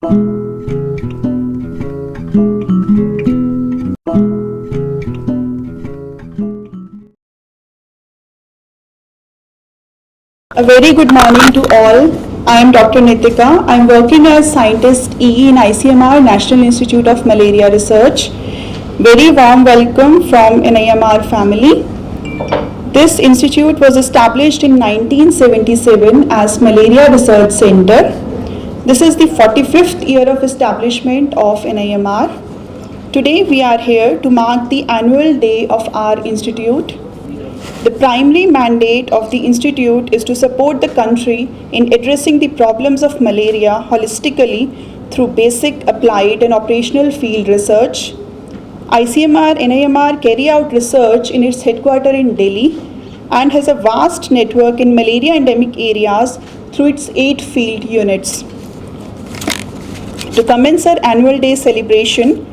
A very good morning to all. I am Dr. Nitika. I am working as Scientist EE in ICMR National Institute of Malaria Research. Very warm welcome from NIMR family. This institute was established in 1977 as Malaria Research Center. This is the 45th year of establishment of NIMR. Today we are here to mark the annual day of our institute. The primary mandate of the institute is to support the country in addressing the problems of malaria holistically through basic, applied and operational field research. ICMR-NIMR carry out research in its headquarters in Delhi and has a vast network in malaria endemic areas through its 8 field units. To commence our annual day celebration,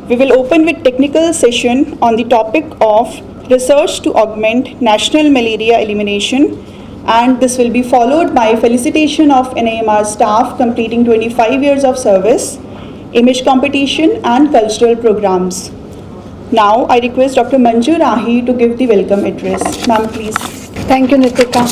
we will open with technical session on the topic of research to augment national malaria elimination, and this will be followed by felicitation of NIMR staff completing 25 years of service, image competition and cultural programs. Now I request Dr. Manju Rahi to give the welcome address. Ma'am, please. Thank you, Nitika.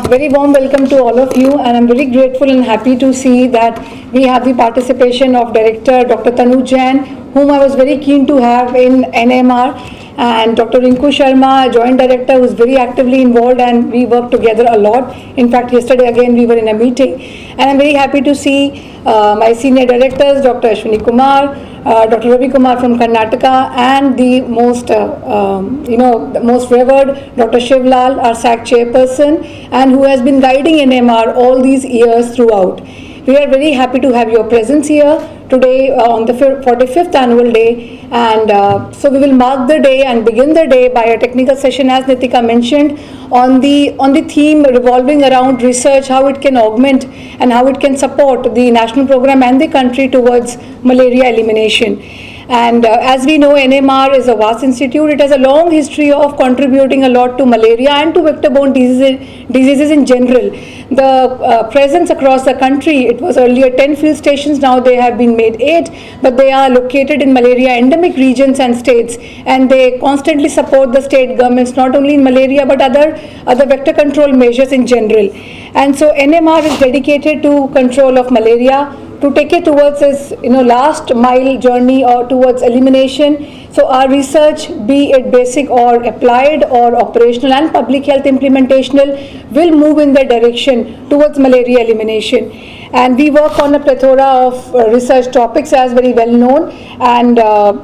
Very warm welcome to all of you, and I'm very grateful and happy to see that we have the participation of Director Dr. Tanu Jain, whom I was very keen to have in NMR, and Dr. Rinku Sharma, Joint Director, who is very actively involved, and we work together a lot. In fact, yesterday again we were in a meeting, and I'm very happy to see my senior directors, Dr. Ashwini Kumar, Dr. Ravi Kumar from Karnataka, and the most, the most revered Dr. Shivlal, our SAC chairperson, and who has been guiding NMR all these years throughout. We are very happy to have your presence here today on the 45th annual day, and so we will mark the day and begin the day by a technical session, as Nitika mentioned, on the theme revolving around research, how it can augment and how it can support the national program and the country towards malaria elimination. And as we know, NMR is a vast institute. It has a long history of contributing a lot to malaria and to vector-borne diseases in general. The presence across the country, it was earlier 10 field stations, now they have been made 8, but they are located in malaria endemic regions and states, and they constantly support the state governments, not only in malaria but other vector control measures in general. And so NMR is dedicated to control of malaria, to take it towards its last mile journey or towards elimination. So our research, be it basic or applied or operational and public health implementational, will move in that direction towards malaria elimination. And we work on a plethora of research topics, as very well known. And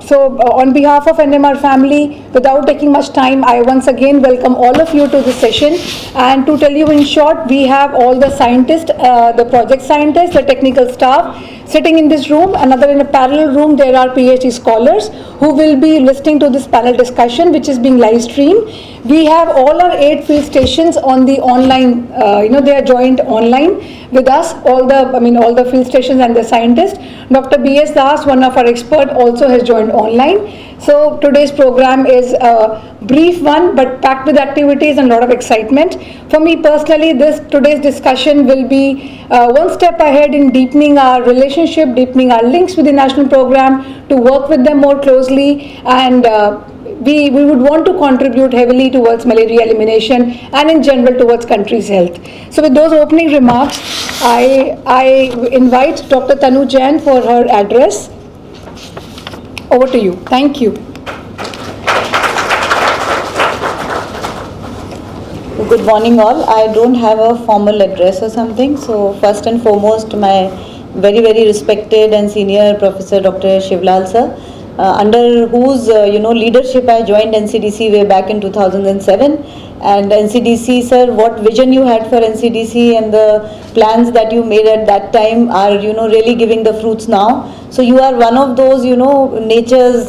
so on behalf of NMR family, without taking much time, I once again welcome all of you to this session. And to tell you in short, we have all the scientists, the project scientists, the technical staff sitting in this room. Another in a parallel room, there are PhD scholars who will be listening to this panel discussion, which is being live streamed. We have all our 8 field stations on the online, they are joined online with us, all the field stations and the scientists. Dr. B.S. Das, one of our experts, also has joined online. So today's program is a brief one, but packed with activities and a lot of excitement. For me personally, today's discussion will be one step ahead in deepening our relationship, deepening our links with the national program, to work with them more closely, and we would want to contribute heavily towards malaria elimination and in general towards country's health. So with those opening remarks, I invite Dr. Tanu Jain for her address. Over to you. Thank you. Good morning all. I don't have a formal address or something. So first and foremost, my very, very respected and senior Professor Dr. Shivlal sir, under whose leadership I joined NCDC way back in 2007. And NCDC, sir, what vision you had for NCDC and the plans that you made at that time are really giving the fruits now. So you are one of those nature's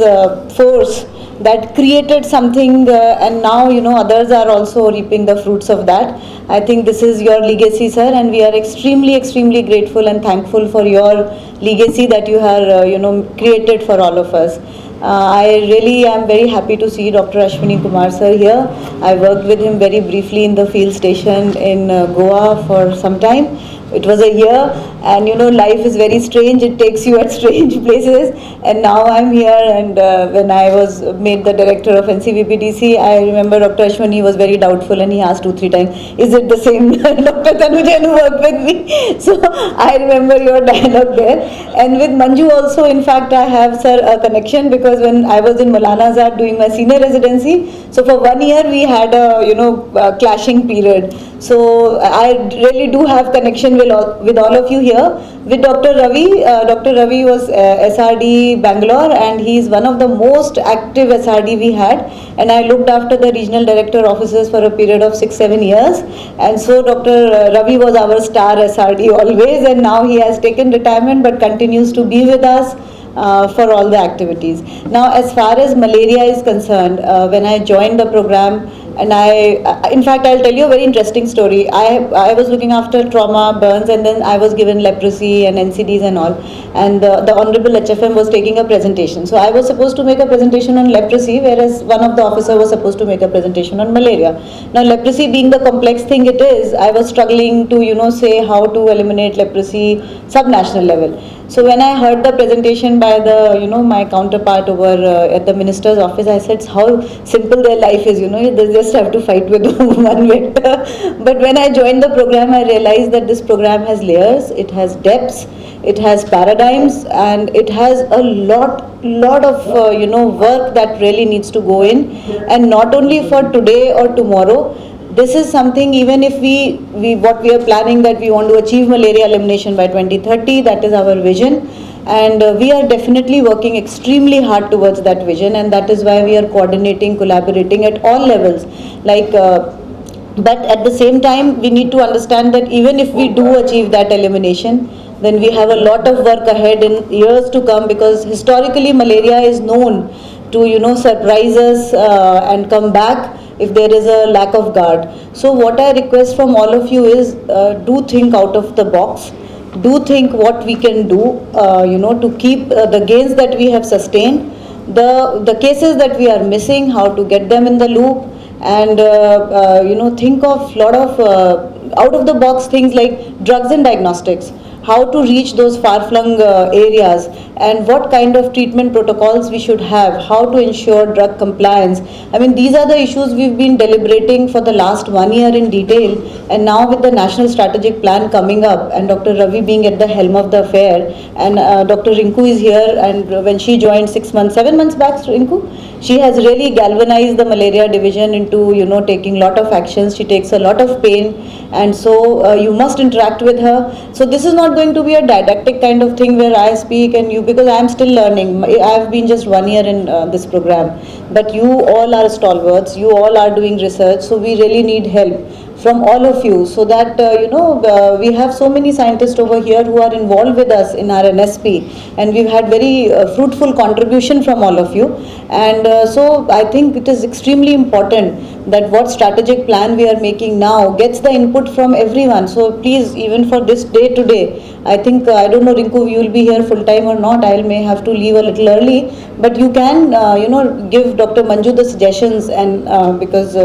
force that created something, and now others are also reaping the fruits of that. I think this is your legacy, sir, and we are extremely, extremely grateful and thankful for your legacy that you have created for all of us. I really am very happy to see Dr. Ashwini Kumar sir here. I worked with him very briefly in the field station in Goa for some time, it was a year, and life is very strange. It takes you at strange places, and now I'm here. And when I was made the director of NCVPDC, I remember Dr. Ashwani was very doubtful, and he asked 2-3 times, "Is it the same Dr. Tanujan who worked with me?" So I remember your dialogue there. And with Manju also, in fact, I have, sir, a connection, because when I was in Maulana Azad doing my senior residency, so for 1 year we had a clashing period. So I really do have connection with all of you here. With Dr. Ravi was SRD Bangalore, and he is one of the most active SRD we had, and I looked after the regional director offices for a period of 6-7 years. And so Dr. Ravi was our star SRD always, and now he has taken retirement but continues to be with us for all the activities. Now, as far as malaria is concerned, when I joined the program, and in fact, I'll tell you a very interesting story. I was looking after trauma, burns, and then I was given leprosy and NCDs and all. And the Honorable HFM was taking a presentation. So I was supposed to make a presentation on leprosy, whereas one of the officers was supposed to make a presentation on malaria. Now, leprosy being the complex thing it is, I was struggling to, say how to eliminate leprosy sub-national level. So when I heard the presentation by the, my counterpart over at the minister's office, I said how simple their life is, they just have to fight with one vector. But when I joined the program, I realized that this program has layers, it has depths, it has paradigms, and it has a lot of, work that really needs to go in. And not only for today or tomorrow, this is something, even if what we are planning, that we want to achieve malaria elimination by 2030, that is our vision. And we are definitely working extremely hard towards that vision, and that is why we are coordinating, collaborating at all levels. But at the same time, we need to understand that even if we do achieve that elimination, then we have a lot of work ahead in years to come, because historically malaria is known to, surprise us and come back if there is a lack of guard. So what I request from all of you is, do think out of the box. Do think what we can do, to keep the gains that we have sustained, the cases that we are missing, how to get them in the loop, and think of lot of out of the box things like drugs and diagnostics. How to reach those far-flung areas, and what kind of treatment protocols we should have, how to ensure drug compliance. I mean, these are the issues we've been deliberating for the last 1 year in detail, and now with the National Strategic Plan coming up, and Dr. Ravi being at the helm of the affair, and Dr. Rinku is here, and when she joined 7 months back, Rinku, she has really galvanized the malaria division into, taking lot of actions. She takes a lot of pain, and so you must interact with her. So this is not going to be a didactic kind of thing where I speak and you, because I am still learning. I have been just 1 year in this program, but you all are stalwarts, you all are doing research, so we really need help from all of you, so that we have so many scientists over here who are involved with us in our NSP, and we've had very fruitful contribution from all of you. And so I think it is extremely important that what strategic plan we are making now gets the input from everyone. So please, even for this day today, I think, I don't know, Rinku, you will be here full time or not. I may have to leave a little early, but you can, give Dr. Manju the suggestions, and because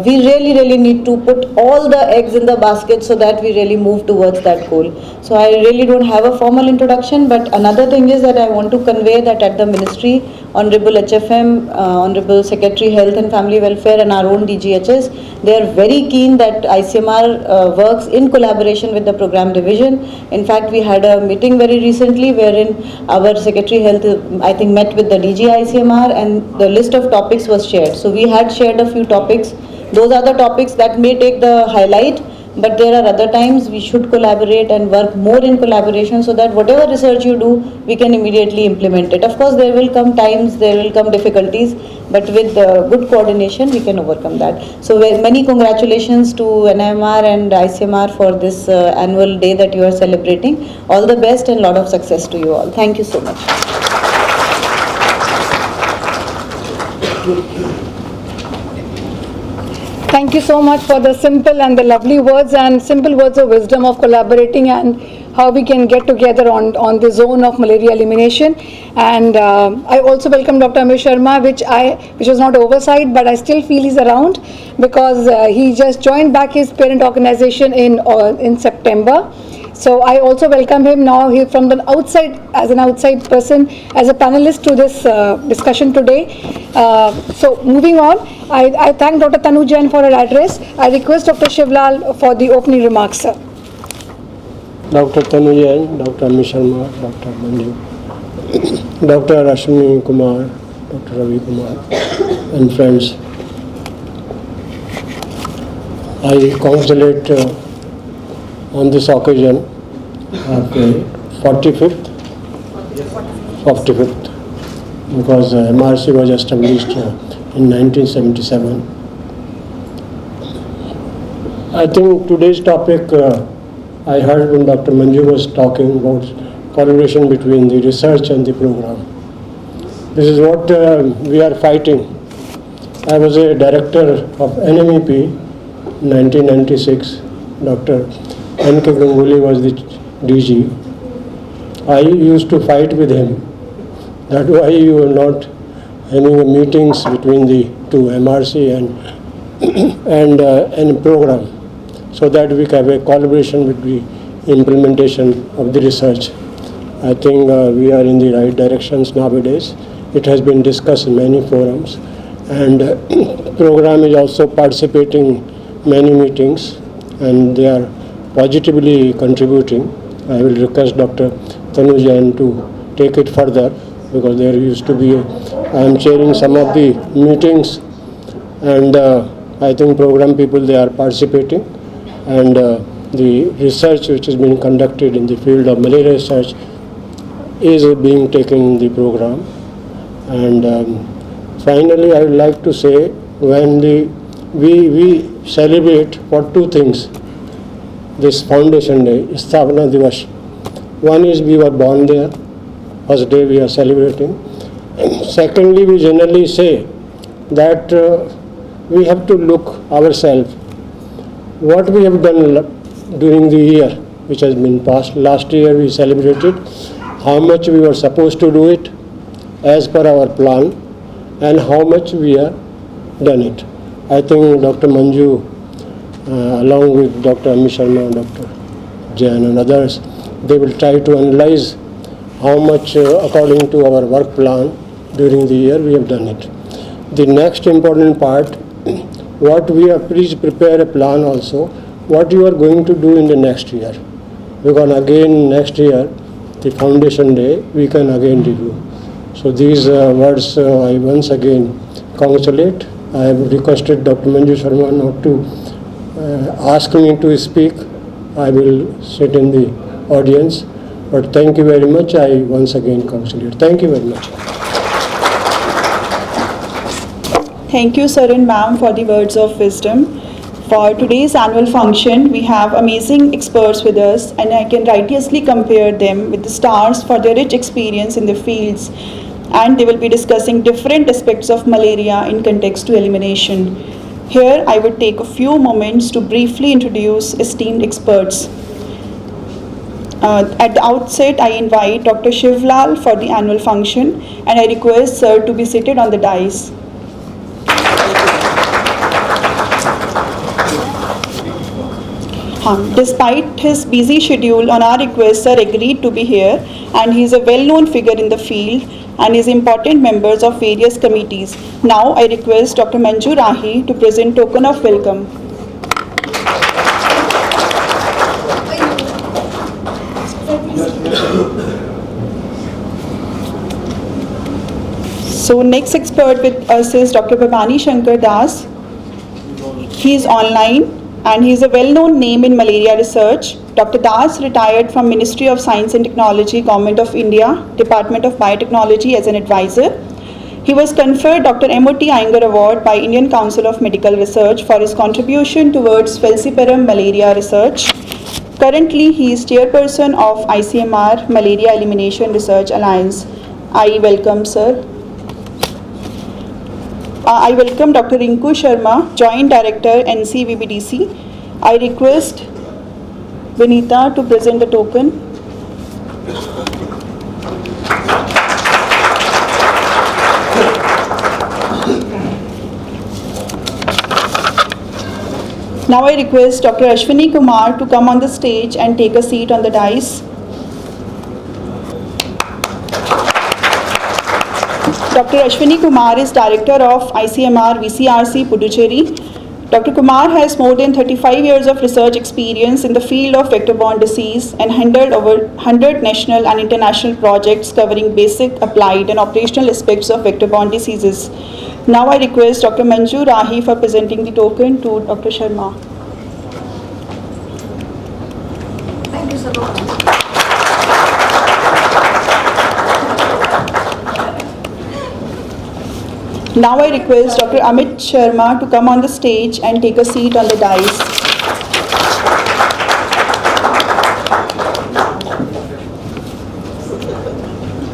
we really need to put all the eggs in the basket so that we really move towards that goal. So I really don't have a formal introduction, but another thing is that I want to convey that at the ministry, Honorable HFM, Honorable Secretary Health and Family Welfare, and our own DGHS, they are very keen that ICMR works in collaboration with the program division. In fact, we had a meeting very recently wherein our Secretary Health, I think, met with the DG ICMR, and the list of topics was shared. So we had shared a few topics. Those are the topics that may take the highlight, but there are other times we should collaborate and work more in collaboration, so that whatever research you do, we can immediately implement it. Of course, there will come times, there will come difficulties, but with good coordination, we can overcome that. So many congratulations to NIMR and ICMR for this annual day that you are celebrating. All the best and lot of success to you all. Thank you so much. Thank you so much for the simple and the lovely words and simple words of wisdom of collaborating and how we can get together on the zone of malaria elimination. And I also welcome Dr. Amit Sharma, which was not oversight, but I still feel he's around because he just joined back his parent organization in September. So I also welcome him now. He from the outside, as an outside person, as a panelist to this discussion today. So moving on, I thank Dr. Tanu Jain for her address. I request Dr. Shivlal for the opening remarks, sir. Dr. Tanu Jain, Dr. Amit Sharma, Dr. Manju, Dr. Ashwini Kumar, Dr. Ravi Kumar, and friends. I congratulate on this occasion of 45th, because MRC was established in 1977. I think today's topic, I heard when Dr. Manju was talking about collaboration between the research and the program. This is what we are fighting. I was a director of NMEP in 1996. Dr. N.K. Ganguly was the DG. I used to fight with him that why you are not having meetings between the two, MRC and program, so that we can have a collaboration with the implementation of the research. I think we are in the right directions nowadays. It has been discussed in many forums, and program is also participating many meetings, and they are positively contributing. I will request Dr. Tanu Jain to take it further, because there used to be, I am chairing some of the meetings, and I think program people, they are participating, and the research which is being conducted in the field of malaria research is being taken in the program. And finally, I would like to say, when we celebrate for two things this Foundation Day, Sthapana Divas. One is we were born there, first day we are celebrating. Secondly, we generally say that we have to look ourselves, what we have done during the year which has been passed. Last year we celebrated how much we were supposed to do it as per our plan, and how much we have done it. I think Dr. Manju, along with Dr. Amit Sharma, Dr. Jain and others, they will try to analyze how much according to our work plan during the year we have done it. The next important part, what we have, please prepare a plan also, what you are going to do in the next year. Because again next year, the Foundation Day, we can again review. So these words I once again congratulate. I have requested Dr. Manju Sharma not to ask me to speak. I will sit in the audience. But thank you very much. I once again congratulate. Thank you very much. Thank you, sir and ma'am, for the words of wisdom. For today's annual function, we have amazing experts with us, and I can righteously compare them with the stars for their rich experience in their fields, and they will be discussing different aspects of malaria in context to elimination. Here, I would take a few moments to briefly introduce esteemed experts. At the outset, I invite Dr. Shivlal for the annual function, and I request sir to be seated on the dais. Despite his busy schedule, on our request, sir agreed to be here, and he is a well-known figure in the field and is important members of various committees. Now I request Dr. Manju Rahi to present token of welcome. So next expert with us is Dr. Bhabani Shankar Das. He is online, and he is a well-known name in malaria research. Dr. Das retired from Ministry of Science and Technology, Government of India, Department of Biotechnology as an advisor. He was conferred Dr. M.O.T. Iyengar Award by Indian Council of Medical Research for his contribution towards falciparum malaria research. Currently, he is chairperson of ICMR Malaria Elimination Research Alliance. I welcome sir. I welcome Dr. Rinku Sharma, Joint Director, NCVBDC. I request Vinita to present the token. Now I request Dr. Ashwini Kumar to come on the stage and take a seat on the dais. Dr. Ashwini Kumar is Director of ICMR VCRC Puducherry. Dr. Kumar has more than 35 years of research experience in the field of vector-borne disease and handled over 100 national and international projects covering basic, applied and operational aspects of vector-borne diseases. Now I request Dr. Manju Rahi for presenting the token to Dr. Sharma. Thank you so much. Now I request Dr. Amit Sharma to come on the stage and take a seat on the dais.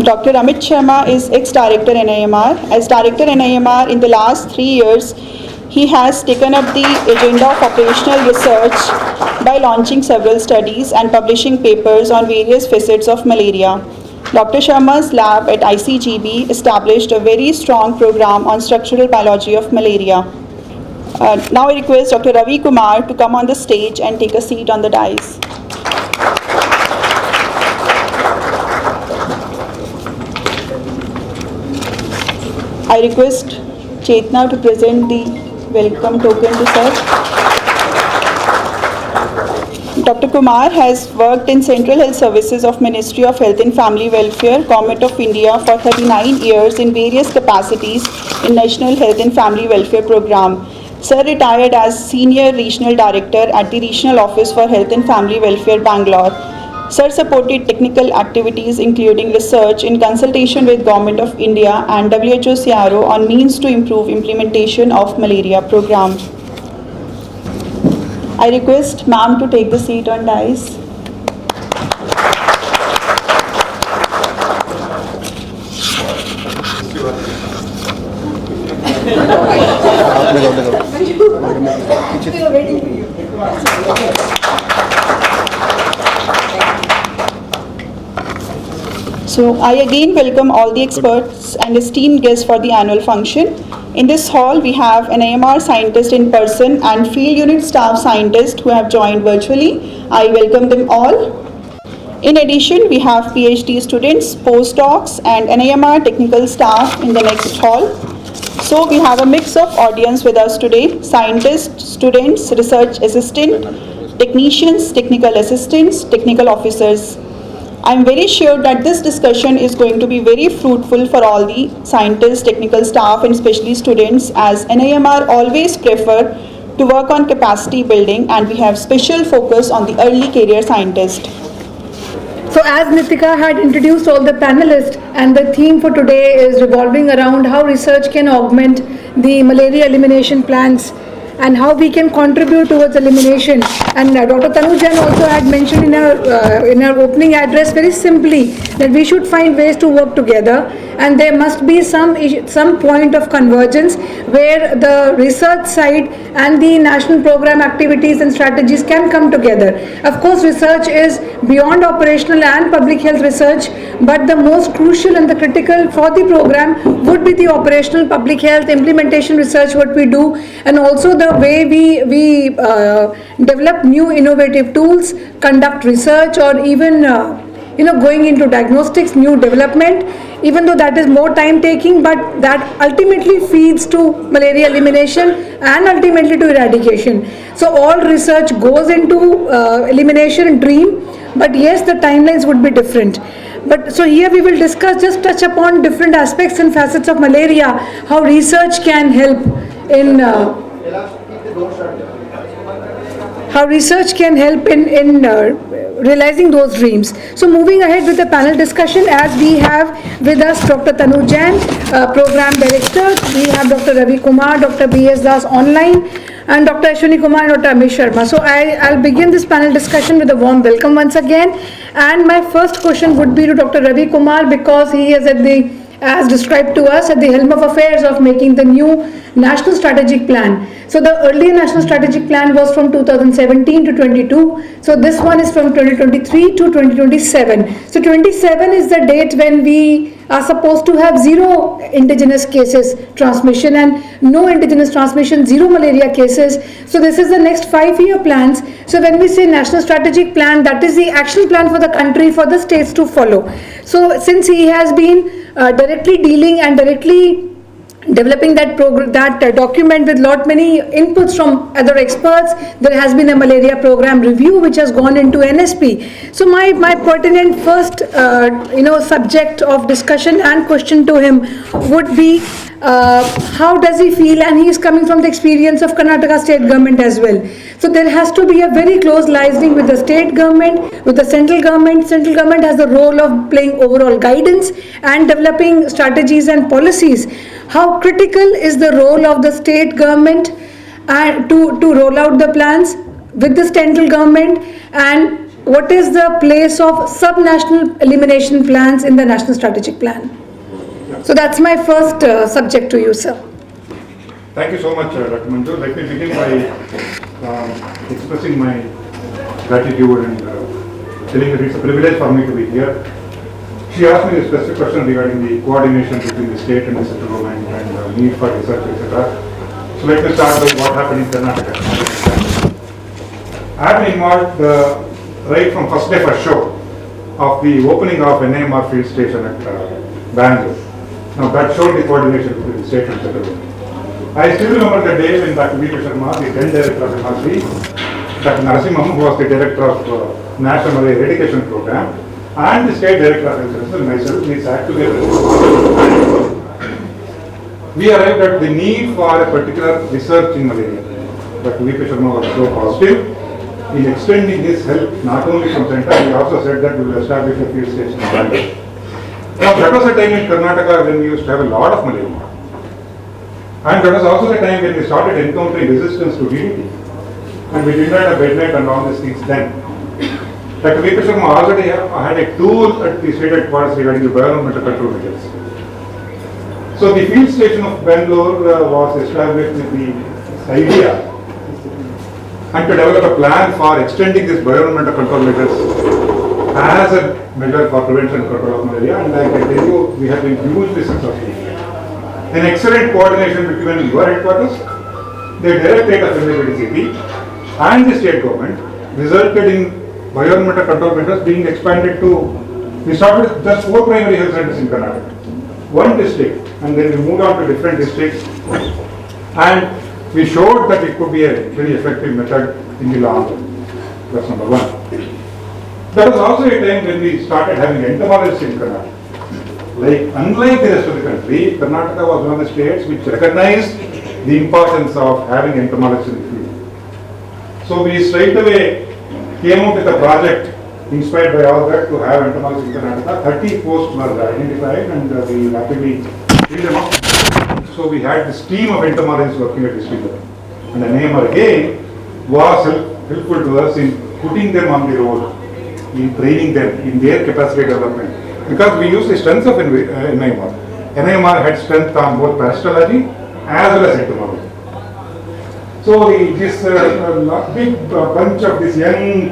Dr. Amit Sharma is ex-director NIMR. As director NIMR in the last 3 years, he has taken up the agenda of operational research by launching several studies and publishing papers on various facets of malaria. Dr. Sharma's lab at ICGB established a very strong program on structural biology of malaria. Now I request Dr. Ravi Kumar to come on the stage and take a seat on the dais. I request Chetna to present the welcome token to sir. Dr. Kumar has worked in Central Health Services of Ministry of Health and Family Welfare, Government of India for 39 years in various capacities in National Health and Family Welfare Program. Sir retired as Senior Regional Director at the Regional Office for Health and Family Welfare, Bangalore. Sir supported technical activities including research in consultation with Government of India and WHO CRO on means to improve implementation of malaria program. I request ma'am to take the seat on dais. We were waiting for you. So I again welcome all the experts and esteemed guests for the annual function. In this hall, we have an AMR scientist in person and field unit staff scientists who have joined virtually. I welcome them all. In addition, we have PhD students, postdocs and NIMR technical staff in the next hall. So we have a mix of audience with us today: scientists, students, research assistant, technicians, technical assistants, technical officers. I'm very sure that this discussion is going to be very fruitful for all the scientists, technical staff and especially students, as NIMR always prefer to work on capacity building and we have special focus on the early career scientist. So as Nitika had introduced all the panelists, and the theme for today is revolving around how research can augment the malaria elimination plans and how we can contribute towards elimination. And Dr. Tanu Jain also had mentioned in her opening address very simply that we should find ways to work together, and there must be some point of convergence where the research side and the national program activities and strategies can come together. Of course, research is beyond operational and public health research, but the most crucial and the critical for the program would be the operational public health implementation research, what we do, and also the way we develop new innovative tools, conduct research, or even going into diagnostics, new development, even though that is more time taking, but that ultimately feeds to malaria elimination and ultimately to eradication. So all research goes into elimination dream, but yes, the timelines would be different. But so here we will discuss, just touch upon different aspects and facets of malaria, how research can help in realizing those dreams. So moving ahead with the panel discussion, as we have with us Dr. Tanu Jain, Program Director, we have Dr. Ravi Kumar, Dr. B.S. Das online, and Dr. Ashwini Kumar and Dr. Amit Sharma. So I'll begin this panel discussion with a warm welcome once again. And my first question would be to Dr. Ravi Kumar, because he is at the as described to us, at the helm of affairs of making the new national strategic plan. So the earlier national strategic plan was from 2017 to 22. So this one is from 2023 to 2027. So 27 is the date when we are supposed to have zero indigenous cases transmission and no indigenous transmission, zero malaria cases. So this is the next 5-year plans. So when we say national strategic plan, that is the action plan for the country, for the states to follow. So since he has been directly dealing and directly developing that document with many inputs from other experts, there has been a malaria program review which has gone into NSP. So my pertinent first subject of discussion and question to him would be how does he feel, and he is coming from the experience of Karnataka state government as well. So there has to be a very close liaising with the state government, with the central government. Central government has the role of playing overall guidance and developing strategies and policies. How critical is the role of the state government to roll out the plans with the central government, and what is the place of sub-national elimination plans in the national strategic plan? So that's my first subject to you, sir. Thank you so much, Dr. Manju. Let me begin by expressing my gratitude and telling that it's a privilege for me to be here. She asked me a specific question regarding the coordination between the state and the central government and need for research, etc. So let me start by what happened in Karnataka. I have been involved right from first day first show of the opening of NIMR field station at Bangalore. Now that showed the coordination between the state and central government. I still remember the day when Dr. V.K. Sharma, the then director of MRC, Dr. Narasimham, who was the director of National Malaria Eradication Program, and the state director of health and myself, we sat together. We arrived at the need for a particular research in malaria. Dr. V.K. Sharma was so positive in extending his help not only from center, he also said that we will establish a field station in Bangalore. Now that was a time in Karnataka when we used to have a lot of malaria. And that was also the time when we started encountering resistance to DDT. And we did not have bednet and all these things then. Dr. V.K. Sharma already had a tool at the state headquarters regarding the environmental control measures. So the field station of Bangalore was established with the idea and to develop a plan for extending this environmental control measures as a measure for prevention and control of malaria, and I can tell you we have been hugely successful. An excellent coordination between your headquarters, the Directorate of NIMR and the state government resulted in environmental control measures being expanded to, we started with just 4 primary health centers in Karnataka, 1 district, and then we moved on to different districts, and we showed that it could be a very effective method in the long run. That's number 1. That was also a time when we started having entomologists in Karnataka. Unlike the rest of the country, Karnataka was one of the states which recognized the importance of having entomologists in the field. So we straight away came up with a project inspired by all that to have entomologists in Karnataka. 30 posts were identified and we rapidly filled them up. So we had this team of entomologists working at district level. And the NIMR again was helpful to us in putting them on the road, in training them in their capacity development. Because we use the strengths of NIMR. NIMR had strength on both parasitology as well as entomology. So this big bunch of these young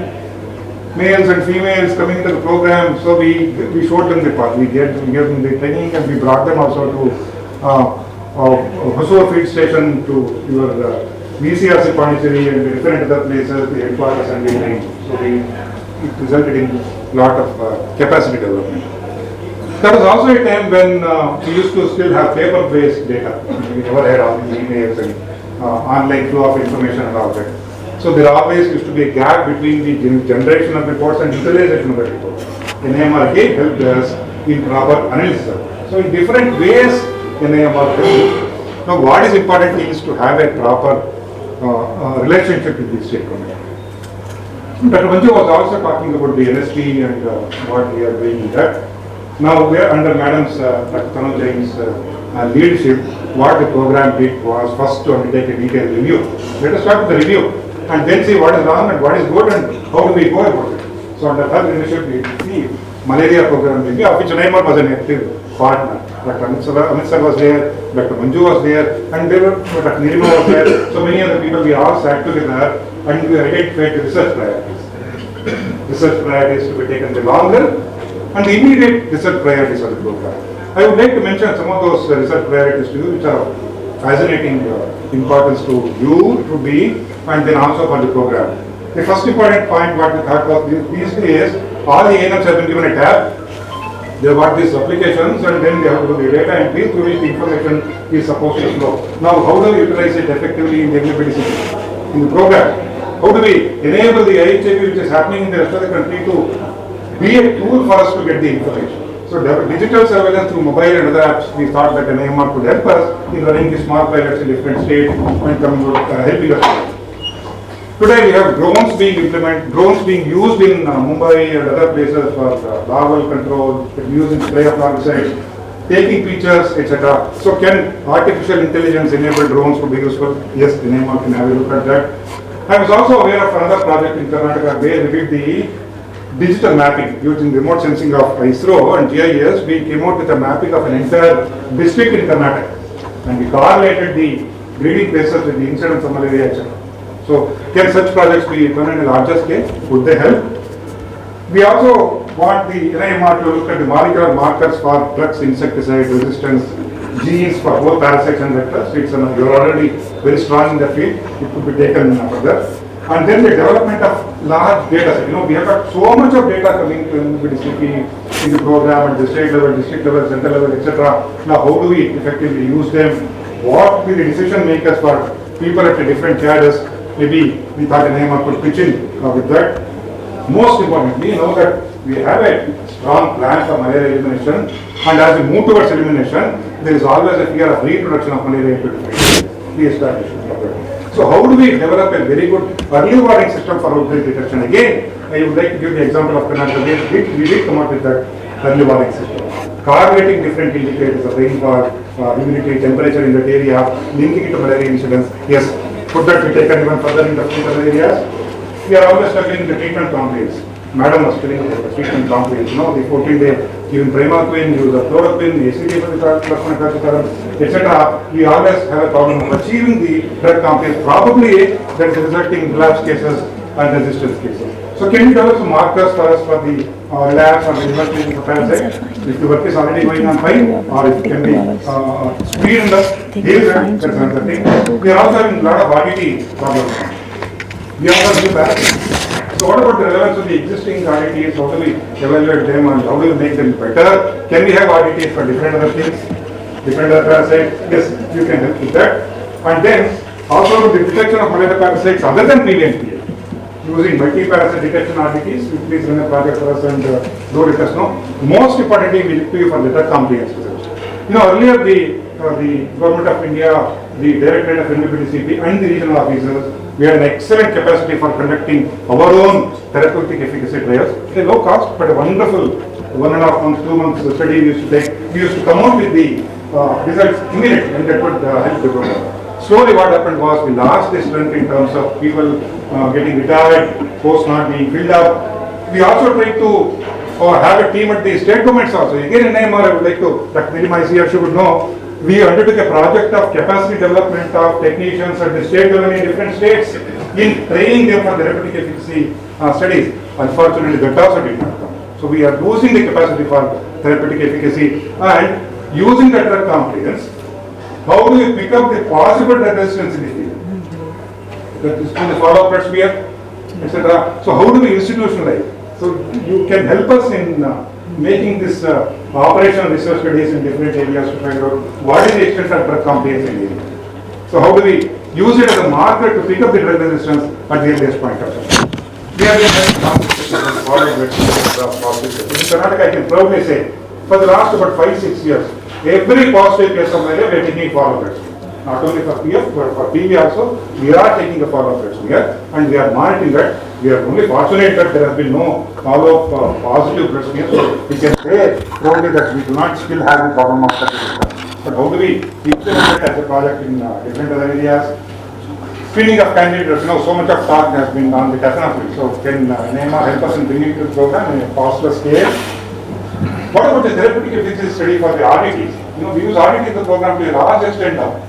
males and females coming into the program, so we showed them the path. We gave them the training and we brought them also to Hosur field station, to your VCRC Pondicherry and different other places, the headquarters and the training. So it resulted in a lot of capacity development. That was also a time when we used to still have paper-based data. We never had all these emails and online flow of information and all that. So there always used to be a gap between the generation of reports and utilization of the reports. NIMR again helped us in proper analysis. So in different ways, NIMR helped. Now what is important is to have a proper relationship with the state government. Dr. Manju was also talking about the NSP and what we are doing in that. Now we are under Madam's, Dr. Tanu Jain's leadership. What the program did was first to undertake a detailed review. Let us start with the review and then see what is wrong and what is good and how do we go about it. So under her leadership we see malaria program, of which NIMR was an active partner. Dr. Amit sir was there, Dr. Manju was there, and there were Dr. Nirima was there. So many other people, we all sat together and we identified the research priorities. Research priorities to be taken the longer and the immediate research priorities of the program. I would like to mention some of those research priorities to you, which are fascinating importance to you, to me, and then also for the program. The first important point what we thought was these days, all the ANMs have been given a tab. They got these applications and then they have to do the data entry through which the information is supposed to flow. Now, how do we utilize it effectively in the elimination in the program? How do we enable the IHIV which is happening in the rest of the country to be a tool for us to get the information? So digital surveillance through mobile and other apps, we thought that an NIMR could help us in running the small pilots in different states and helping us. Today we have drones being implemented, drones being used in Mumbai and other places for larval control, used in spray of larvicides, taking pictures, etc. So can artificial intelligence enable drones to be useful? Yes, the NIMR can have a look at that. I was also aware of another project in Karnataka where we did the digital mapping using remote sensing of ISRO and GIS. We came out with a mapping of an entire district in Karnataka and we correlated the breeding places with the incidence of malaria, etc. So can such projects be done on a larger scale? Would they help? We also want the NIMR to look at the molecular markers for drugs, insecticide resistance, genes for both parasites and vectors. You're already very strong in that field. It could be taken further. And then the development of large data set. We have got so much of data coming to NVDCP in the program at the state level, district level, central level, etc. Now, how do we effectively use them? What will be the decision makers for people at the different cadres? Maybe we thought a NIMR could pitch in with that. Most importantly, that we have a strong plan for malaria elimination, and as we move towards elimination, there is always a fear of reintroduction of malaria into the re-establishment of it. So how do we develop a very good early warning system for outbreak detection? Again, I would like to give the example of Karnataka. We did come up with that early warning system. Correlating different indicators of rainfall, humidity, temperature in that area, linking it to malaria incidence. Yes, could that be taken even further in the other areas? We are always struggling in the treatment compliance. Madam was telling about the treatment compliance. The 14-day given primarquine, use of chloroquine, ACT for the etc. We always have a problem of achieving the drug compliance. Probably that is resulting in relapse cases and resistance cases. So can we develop some markers for us for the labs or the investigation for parasites? If the work is already going on fine, or if it can be speeded up, that's another thing. We are also having a lot of RDT problems. We also do that. So what about the relevance of the existing RDTs? How do we evaluate them and how do we make them better? Can we have RDTs for different other things? Different other parasites? Yes, you can help with that. And then also the detection of malaria parasites other than PVNPA. Using multi-parasite detection RDTs, please run a project for us and do let us know. Most importantly, we look to you for the drug compliance research. Earlier the Government of India, the Directorate of NVDCP and the regional officers, we had an excellent capacity for conducting our own therapeutic efficacy trials. It's a low cost, but a wonderful 1.5 months, 2 months study we used to take. We used to come out with the results immediately, and that would help the program. Slowly what happened was we lost the strength in terms of people getting retired, posts not being filled up. We also tried to have a team at the state governments also. Again in NIMR, I would like to, Dr. Nirima is here, she would know, we undertook a project of capacity development of technicians at the state level in different states in training them for therapeutic efficacy studies. Unfortunately, that also did not come. So we are losing the capacity for therapeutic efficacy and using the drug compliance. How do we pick up the possible drug resistance in the field? That is in the follow-up at sphere, etc. So how do we institutionalize? So you can help us in making this operational research studies in different areas to find out what is the extent of drug compliance in the area. So how do we use it as a marker to pick up the drug resistance at the earliest point of time? We have been having conversations about in Karnataka, I can proudly say, for the last about 5-6 years, every positive case of malaria, we are taking follow-up vaccine. Not only for PF, but for PV also, we are taking a follow-up vaccine here, and we are monitoring that. We are only fortunate that there has been no follow-up positive vaccine, so we can say probably that we do not still have the problem of that. But how do we implement it as a project in different other areas? Screening of candidates, so much of talk has been on the Tasana field. So can NIMR help us in bringing to the program in a faster scale? What about the therapeutic efficacy study for the RDTs? We use RDT in the program to a large extent now.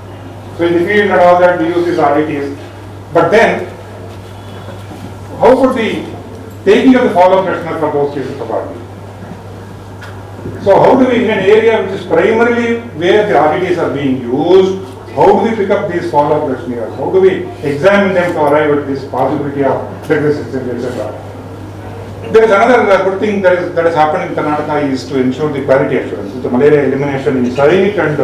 So in the field and all that, we use these RDTs. But then, how would the taking of the follow-up treatment for those cases of RDT? So how do we, in an area which is primarily where the RDTs are being used, how do we pick up these follow-up questionnaires? How do we examine them to arrive at this possibility of drug resistance, etc.? There is another good thing that has happened in Karnataka is to ensure the quality assurance. With the malaria elimination in sight and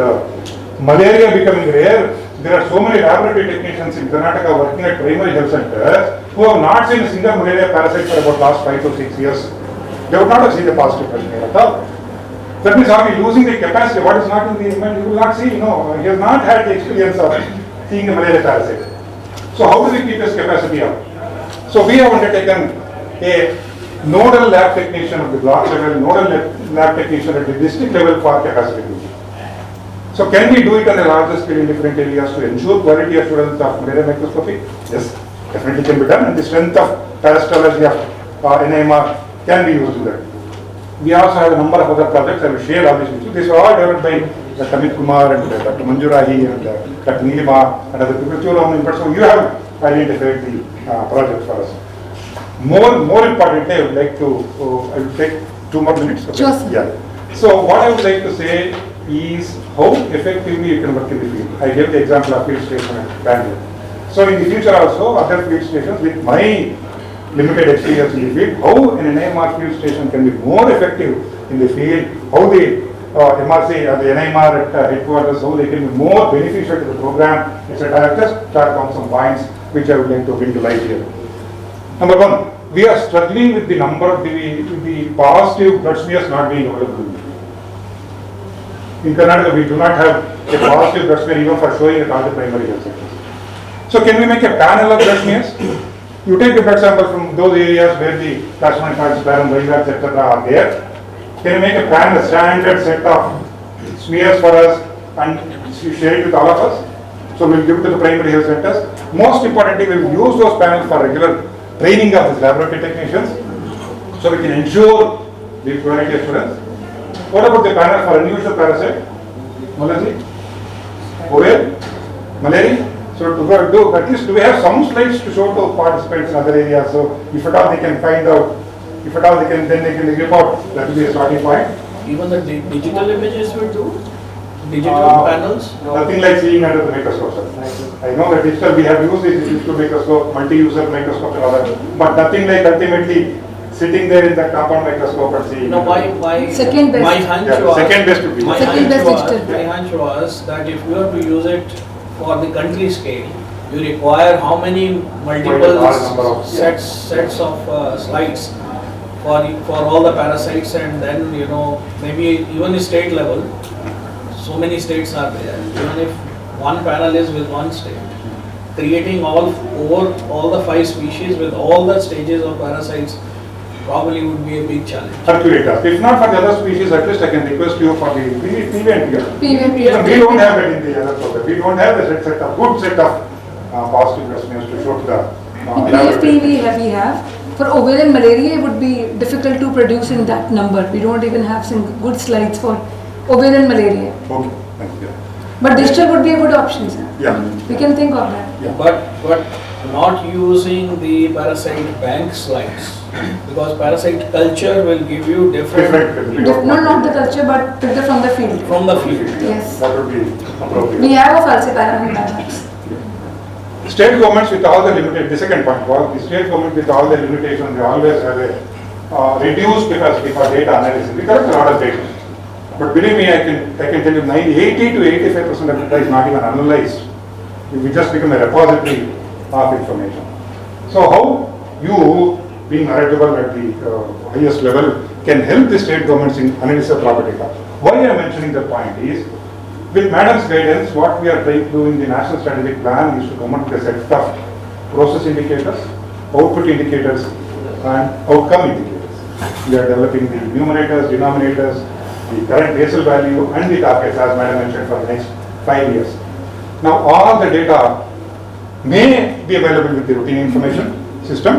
malaria becoming rare, there are so many laboratory technicians in Karnataka working at primary health centers who have not seen a single malaria parasite for about last 5 to 6 years. They would not have seen a positive questionnaire at all. That means, are we losing the capacity? What is not in the event, you will not see. No, he has not had the experience of seeing a malaria parasite. So how do we keep his capacity up? So we have undertaken a nodal lab technician at the block level, nodal lab technician at the district level for capacity building. So can we do it on a larger scale in different areas to ensure quality assurance of malaria microscopy? Yes, definitely can be done, and the strength of parasitology of NIMR can be used in that. We also have a number of other projects. I will share all these with you. These are all developed by Dr. Amit Kumar and Dr. Manjurahi and Dr. Neelima and other people. So you have identified the project for us. More importantly, I would like to, I will take 2 more minutes. Okay? Sure, sir. Yeah. So what I would like to say is how effectively you can work in the field. I gave the example of field station at Bangalore. So in the future also, other field stations with my limited experience in the field, how an NIMR field station can be more effective in the field, how the MRC or the NIMR at headquarters, how they can be more beneficial to the program, etc. I have just touched on some points which I would like to bring to light here. Number 1, we are struggling with the number of the positive blood smears not being available. In Karnataka, we do not have a positive blood smear even for showing at all the primary health centers. So can we make a panel of blood smears? You take a blood sample from those areas where the plasmodium falciparum, vivax, etc. are there. Can you make a panel, a standard set of smears for us and share it with all of us? So we'll give it to the primary health centers. Most importantly, we'll use those panels for regular training of these laboratory technicians so we can ensure the quality assurance. What about the panel for unusual parasite? Malaria? Malaria? So to do, at least do we have some slides to show to participants in other areas? So if at all they can find out, if at all they can, then they can report. That will be a starting point. Even the digital images will do? Digital panels? Nothing like seeing under the microscope, sir. I know that digital, we have used the digital microscope, multi-user microscope and all that, but nothing like ultimately sitting there in that compound microscope and seeing. No, my Second best. my hunch Yeah, was, second best would be. my Second hunch best was, digital. my hunch was that if you have to use it for the country scale, you require how many multiple large number of- sets of slides for all the parasites, and then maybe even the state level. So many states are there. Even if one panel is with one state, creating all the 5 species with all the stages of parasites probably would be a big challenge. Herculean task. If not for the other species, at least I can request you for the PV and PR. PVP. We don't have it in the other program. We don't have a good set of positive customers to show to the PFP we have. For ovarian malaria, it would be difficult to produce in that number. We don't even have some good slides for ovarian malaria. Okay, thank you. But digital would be a good option, sir. Yeah. We can think of that. Yeah. But not using the parasite bank slides, because parasite culture will give you different No, not the culture, but filter from the field. from the field. Yes. That would be appropriate. We have a falciparum and vivax. State governments with all the limited, the second point was the state government with all the limitations, they always have a reduced capacity for data analysis. We collect a lot of data. But believe me, I can tell you 80 to 85% of data is not even analyzed. We just become a repository of information. So how you, being knowledgeable at the highest level, can help the state governments in analysis of proper data? Why I am mentioning that point is, with Madam's guidance, what we are trying to do in the National Strategic Plan is to come up with a set of process indicators, output indicators, and outcome indicators. We are developing the numerators, denominators, the current basal value, and the targets, as Madam mentioned, for the next 5 years. Now, all the data may be available with the routine information system,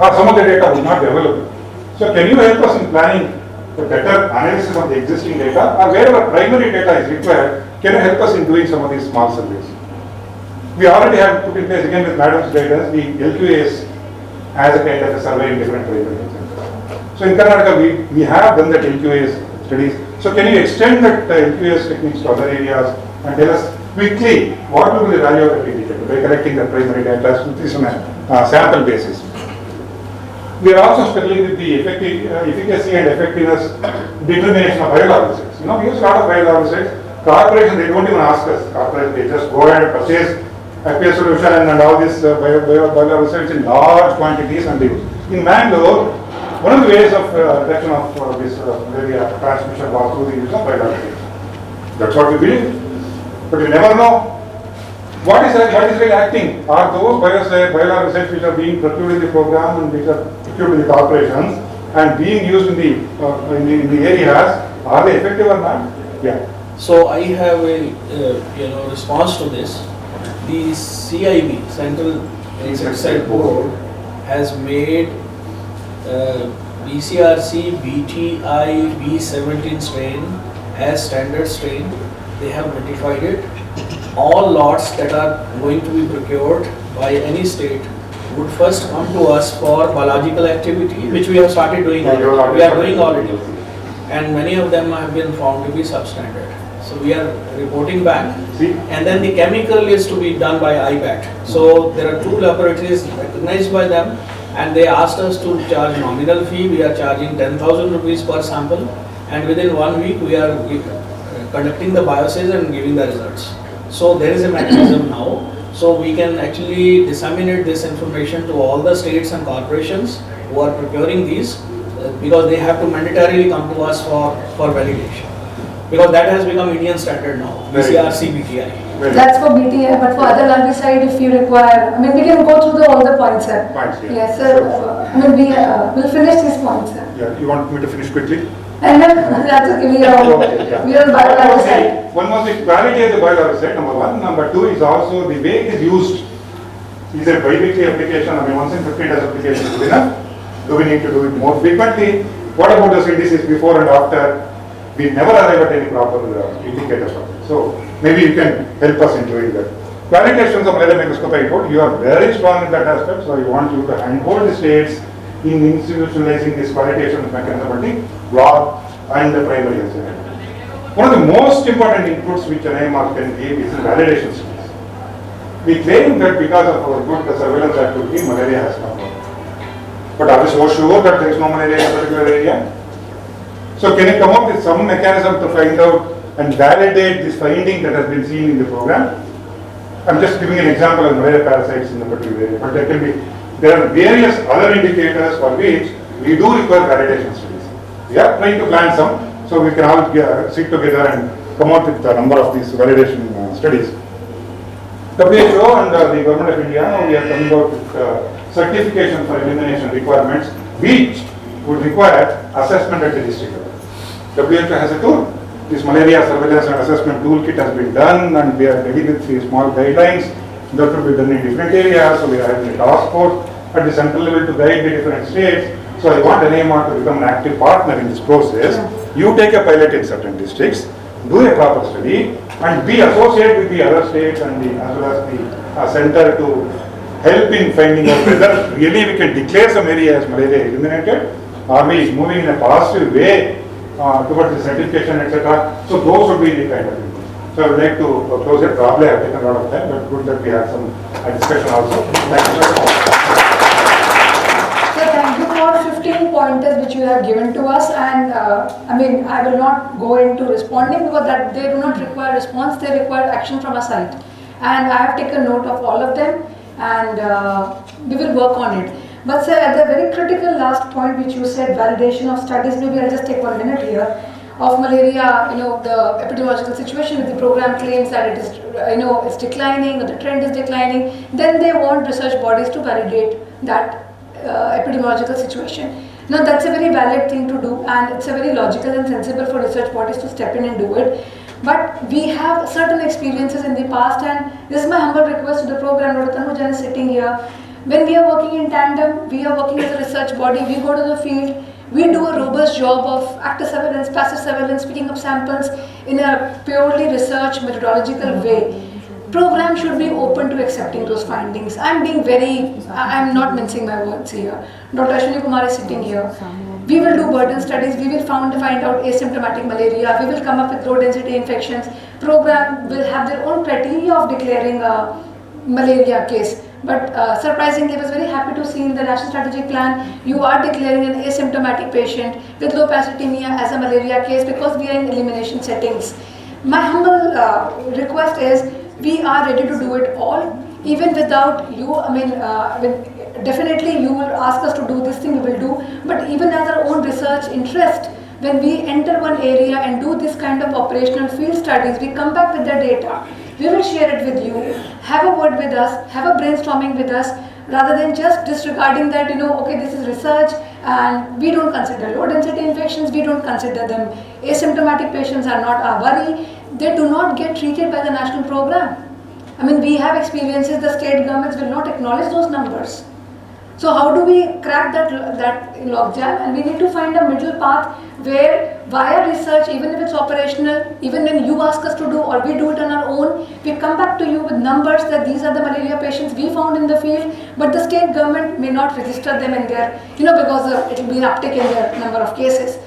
or some of the data will not be available. So, can you help us in planning the better analysis of the existing data, or wherever primary data is required, can you help us in doing some of these small surveys? We already have put in place, again with Madam's guidance, the LQAS as a kind of a survey in different primary health. So in Karnataka, we have done that LQAS studies. So can you extend that LQAS techniques to other areas and tell us quickly what will be the value of that indicator by collecting the primary data on a sample basis? We are also struggling with the efficacy and effectiveness determination of biologics. You know, we use a lot of biologics. Corporations, they don't even ask us. Corporations, they just go ahead and purchase FPA solution and all this biologics in large quantities and they use. In Mangalore, one of the ways of reduction of this malaria transmission was through the use of biologics. That's what we believe. But you never know what is really acting. Are those biologics which are being procured in the program and which are procured in the corporations and being used in the areas, are they effective or not? Yeah. So I have a response to this. The CIB, Central Insecticide Board, has made BCRC BTI B17 strain as standard strain. They have notified it. All lots that are going to be procured by any state would first come to us for biological activity, which we have started doing already. We are doing already. And many of them have been found to be substandard. So we are reporting back. And then the chemical is to be done by IPAT. So there are 2 laboratories recognized by them and they asked us to charge nominal fee. We are charging 10,000 rupees per sample and within 1 week we are conducting the biopsies and giving the results. So there is a mechanism now. So we can actually disseminate this information to all the states and corporations who are procuring these because they have to mandatorily come to us for validation. Because that has become Indian standard now, BCRC BTI. That's for BTI, but for other larvicide, if you require, I mean, we can go through all the points, sir. Points, yeah. Yes, sir. I mean, we'll finish these points, sir. Yeah, you want me to finish quickly? And then that's okay, we are on biolarvicide. One was the quality of the biolarvicide, number 1. Number 2 is also the way it is used. Is it bi-weekly application? I mean, once in 15 days application is good enough? Do we need to do it more frequently? What about the synthesis before and after? We never arrive at any proper indicators of it. So maybe you can help us in doing that. Qualifications of malaria microscopy, I told you are very strong in that aspect, so I want you to handhold the states in institutionalizing this qualification mechanism of the block and the primary health. One of the most important inputs which an IMR can give is the validation studies. We claim that because of our good surveillance activity, malaria has come out. But are we so sure that there is no malaria in a particular area? So can you come up with some mechanism to find out and validate this finding that has been seen in the program? I'm just giving an example of malaria parasites in the particular area, but there are various other indicators for which we do require validation studies. We are trying to plan some, so we can all sit together and come out with a number of these validation studies. WHO and the Government of India, we are coming out with certification for elimination requirements, which would require assessment at the district level. WHO has a tool. This malaria surveillance and assessment toolkit has been done and we are ready with 3 small guidelines that will be done in different areas. So we are having a task force at the central level to guide the different states. So I want NIMR to become an active partner in this process. You take a pilot in certain districts, do a proper study and be associated with the other states and as well as the center to help in finding out whether really we can declare some area as malaria eliminated. Are we moving in a positive way towards the certification, etc. So those would be the kind of things. So I would like to close it. Probably I have taken a lot of time, but good that we had some discussion also. Thank you very much. So thank you for 15 pointers which you have given to us, and I mean, I will not go into responding because that they do not require response, they require action from our side. And I have taken note of all of them and we will work on it. But sir, at the very critical last point which you said, validation of studies, maybe I'll just take 1 minute here, of malaria, the epidemiological situation with the program claims that it is, it's declining or the trend is declining, then they want research bodies to validate that epidemiological situation. Now that's a very valid thing to do and it's a very logical and sensible for research bodies to step in and do it. But we have certain experiences in the past, and this is my humble request to the program. Dr. Tanu Jain is sitting here. When we are working in tandem, we are working as a research body, we go to the field, We do a robust job of active surveillance, passive surveillance, picking up samples in a purely research methodological way. Program should be open to accepting those findings. I'm not mincing my words here. Dr. Ashwini Kumar is sitting here. We will do burden studies, we will find out asymptomatic malaria, we will come up with low density infections. Program will have their own criteria of declaring a malaria case. But surprisingly, I was very happy to see in the National Strategic Plan, you are declaring an asymptomatic patient with low parasitemia as a malaria case because we are in elimination settings. My humble request is, we are ready to do it all, even without you. Definitely you will ask us to do this thing, we will do, but even as our own research interest, when we enter one area and do this kind of operational field studies, we come back with the data, we will share it with you, have a word with us, have a brainstorming with us, rather than just disregarding that, okay, this is research and we don't consider low density infections, we don't consider them. Asymptomatic patients are not our worry. They do not get treated by the national program. We have experiences, the state governments will not acknowledge those numbers. So how do we crack that logjam? And we need to find a middle path where via research, even if it's operational, even when you ask us to do or we do it on our own, we come back to you with numbers that these are the malaria patients we found in the field, but the state government may not register them in their, because it will be an uptick in their number of cases.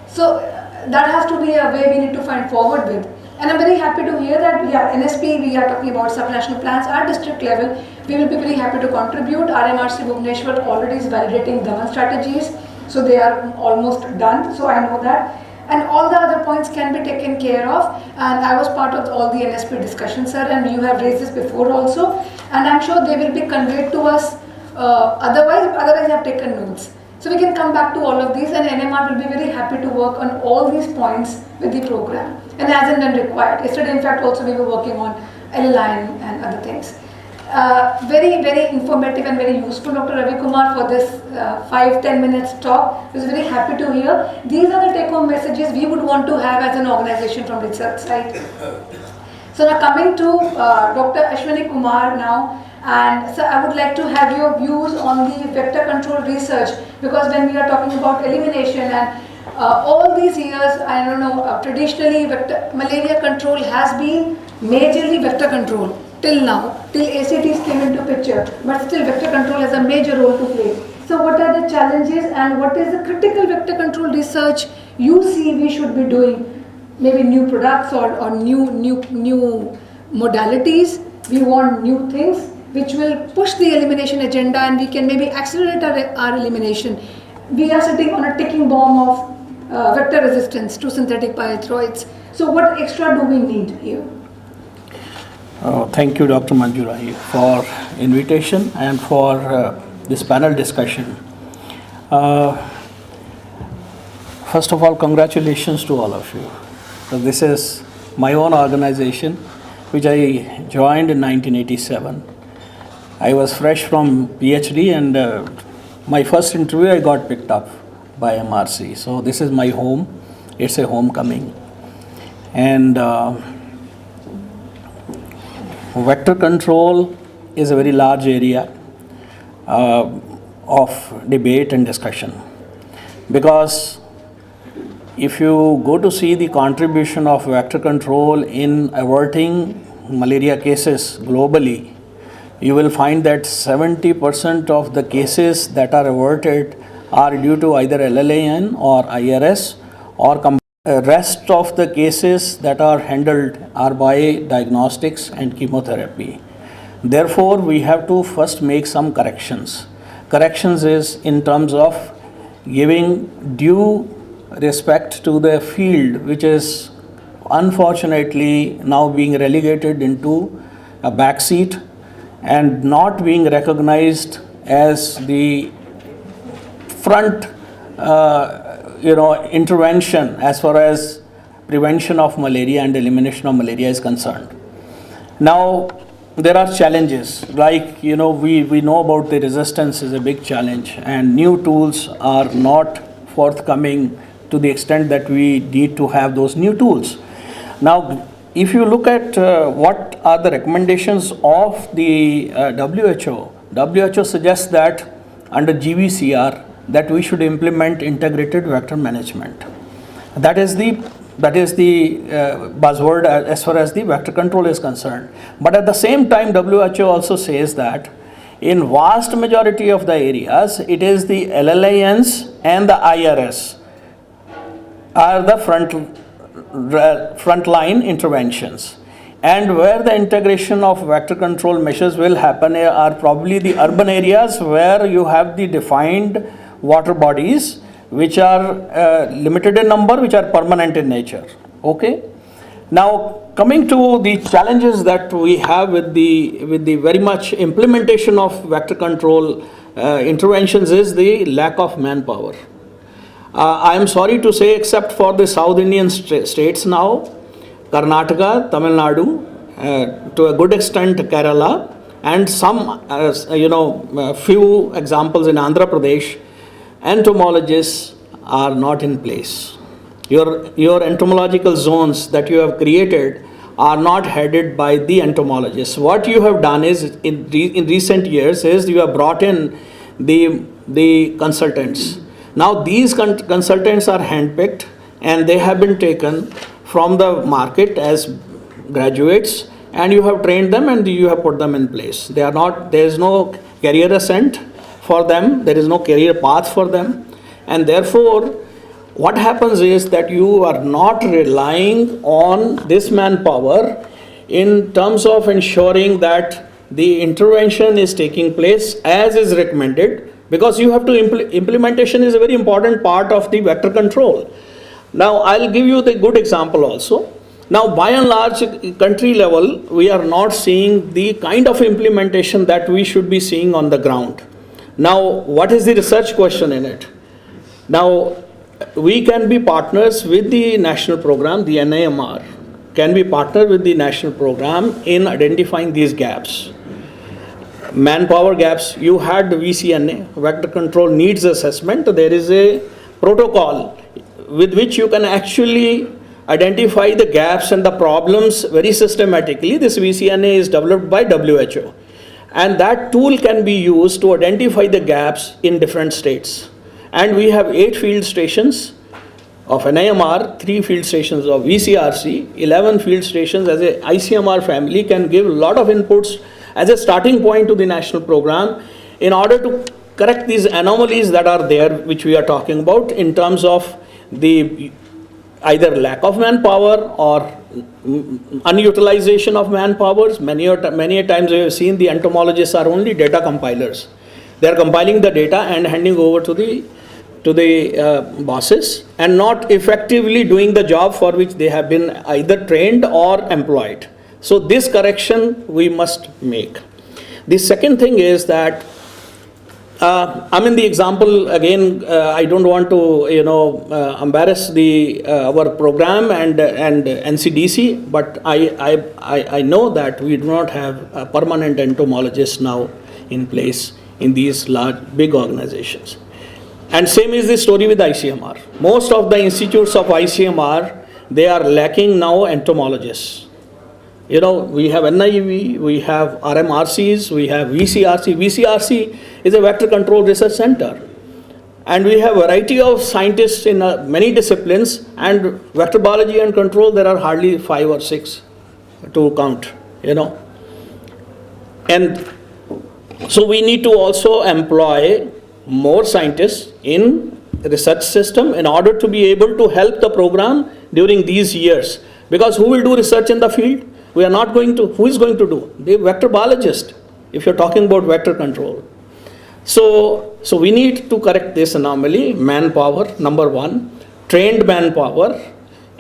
So that has to be a way we need to find forward with. And I'm very happy to hear that, NSP, we are talking about supranational plans at district level. We will be very happy to contribute. RMRC Bhubaneswar already is validating Daman strategies, so they are almost done, so I know that. And all the other points can be taken care of. And I was part of all the NSP discussions, sir, and you have raised this before also. And I'm sure they will be conveyed to us, otherwise I have taken notes. So we can come back to all of these, and NMR will be very happy to work on all these points with the program, and as and when required. Yesterday, in fact, also we were working on L-line and other things. Very, very informative and very useful, Dr. Ravi Kumar, for this 5-10 minutes talk. I was very happy to hear. These are the take-home messages we would want to have as an organization from research side. So now coming to Dr. Ashwini Kumar now. And so I would like to have your views on the vector control research, because when we are talking about elimination and all these years, I don't know, traditionally malaria control has been majorly vector control till now, till ACTs came into picture, but still vector control has a major role to play. So what are the challenges and what is the critical vector control research you see we should be doing? Maybe new products or new modalities. We want new things which will push the elimination agenda, and we can maybe accelerate our elimination. We are sitting on a ticking bomb of vector resistance to synthetic pyrethroids. So what extra do we need here? Thank you, Dr. Manjurai, for invitation and for this panel discussion. First of all, congratulations to all of you. So this is my own organization, which I joined in 1987. I was fresh from PhD, and my first interview I got picked up by MRC. So this is my home. It's a homecoming. And vector control is a very large area of debate and discussion, because if you go to see the contribution of vector control in averting malaria cases globally, you will find that 70% of the cases that are averted are due to either LLAN or IRS, or rest of the cases that are handled are by diagnostics and chemotherapy. Therefore, we have to first make some corrections. Corrections is in terms of giving due respect to the field, which is unfortunately now being relegated into a backseat and not being recognized as the front intervention as far as prevention of malaria and elimination of malaria is concerned. Now, there are challenges, like we know about the resistance is a big challenge, and new tools are not forthcoming to the extent that we need to have those new tools. Now, if you look at what are the recommendations of the WHO suggests that under GVCR, that we should implement integrated vector management. That is the buzzword as far as the vector control is concerned. But at the same time, WHO also says that in vast majority of the areas, it is the LLINs and the IRS are the frontline interventions. And where the integration of vector control measures will happen are probably the urban areas where you have the defined water bodies which are limited in number, which are permanent in nature. Okay. Now coming to the challenges that we have with the very much implementation of vector control interventions is the lack of manpower. I am sorry to say, except for the South Indian states now, Karnataka, Tamil Nadu, to a good extent Kerala, and some few examples in Andhra Pradesh, entomologists are not in place. Your entomological zones that you have created are not headed by the entomologists. What you have done is in recent years is you have brought in the consultants. Now these consultants are handpicked and they have been taken from the market as graduates, and you have trained them and you have put them in place. There is no career ascent for them, there is no career path for them, and therefore what happens is that you are not relying on this manpower in terms of ensuring that the intervention is taking place as is recommended, because you have to implementation is a very important part of the vector control. Now I'll give you the good example also. Now by and large country level, we are not seeing the kind of implementation that we should be seeing on the ground. Now what is the research question in it? Now we can be partners with the national program, the NIMR can be partner with the national program in identifying these gaps. Manpower gaps, you had the VCNA, vector control needs assessment. There is a protocol with which you can actually identify the gaps and the problems very systematically. This VCNA is developed by WHO, and that tool can be used to identify the gaps in different states. And we have 8 field stations of NIMR, 3 field stations of VCRC, 11 field stations as a ICMR family can give a lot of inputs as a starting point to the national program in order to correct these anomalies that are there, which we are talking about in terms of the either lack of manpower or unutilization of manpower. Many a times we have seen the entomologists are only data compilers. They are compiling the data and handing over to the bosses and not effectively doing the job for which they have been either trained or employed. So this correction we must make. The second thing is that the example again. I don't want to embarrass our program and NCDC, but I know that we do not have a permanent entomologist now in place in these large big organizations. And same is the story with ICMR. Most of the institutes of ICMR, they are lacking now entomologists. We have NIV, we have RMRCs, we have VCRC. VCRC is a vector control research center. And we have a variety of scientists in many disciplines, and vector biology and control, there are hardly 5 or 6 to count, And so we need to also employ more scientists in research system in order to be able to help the program during these years. Because who will do research in the field? We are not going to. Who is going to do? The vector biologist, if you're talking about vector control. So we need to correct this anomaly. Manpower, number one, trained manpower,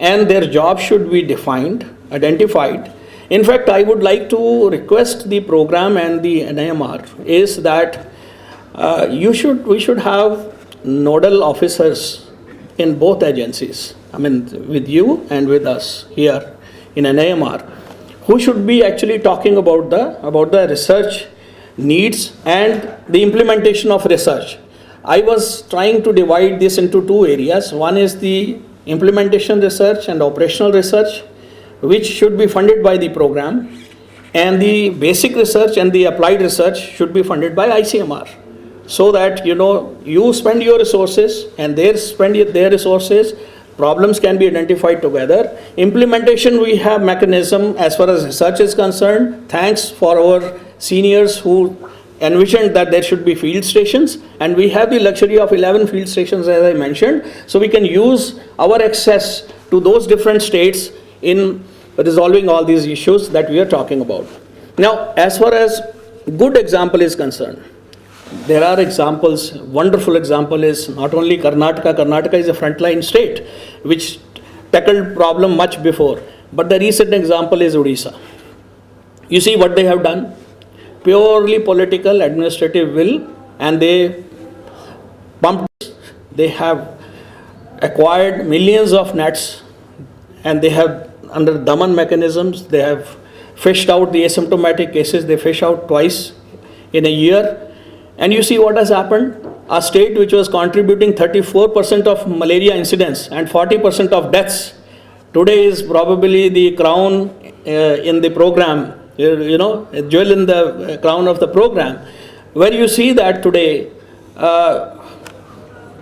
and their job should be defined, identified. In fact, I would like to request the program and the NIMR is that we should have nodal officers in both agencies. With you and with us here in NIMR, who should be actually talking about the research needs and the implementation of research. I was trying to divide this into 2 areas. One is the implementation research and operational research, which should be funded by the program, and the basic research and the applied research should be funded by ICMR. so that, you spend your resources and they spend their resources, problems can be identified together. Implementation, we have mechanism as far as research is concerned. Thanks for our seniors who envisioned that there should be field stations, and we have the luxury of 11 field stations, as I mentioned, so we can use our access to those different states in resolving all these issues that we are talking about. Now, as far as good example is concerned, there are examples. Wonderful example is not only Karnataka. Karnataka is a frontline state which tackled problem much before, but the recent example is Odisha. You see what they have done? Purely political, administrative will, and they pumped. They have acquired millions of nets, and they have, under Daman mechanisms, they have fished out the asymptomatic cases. They fish out twice in a year. And you see what has happened? A state which was contributing 34% of malaria incidents and 40% of deaths, today is probably the crown in the program, jewel in the crown of the program, where you see that today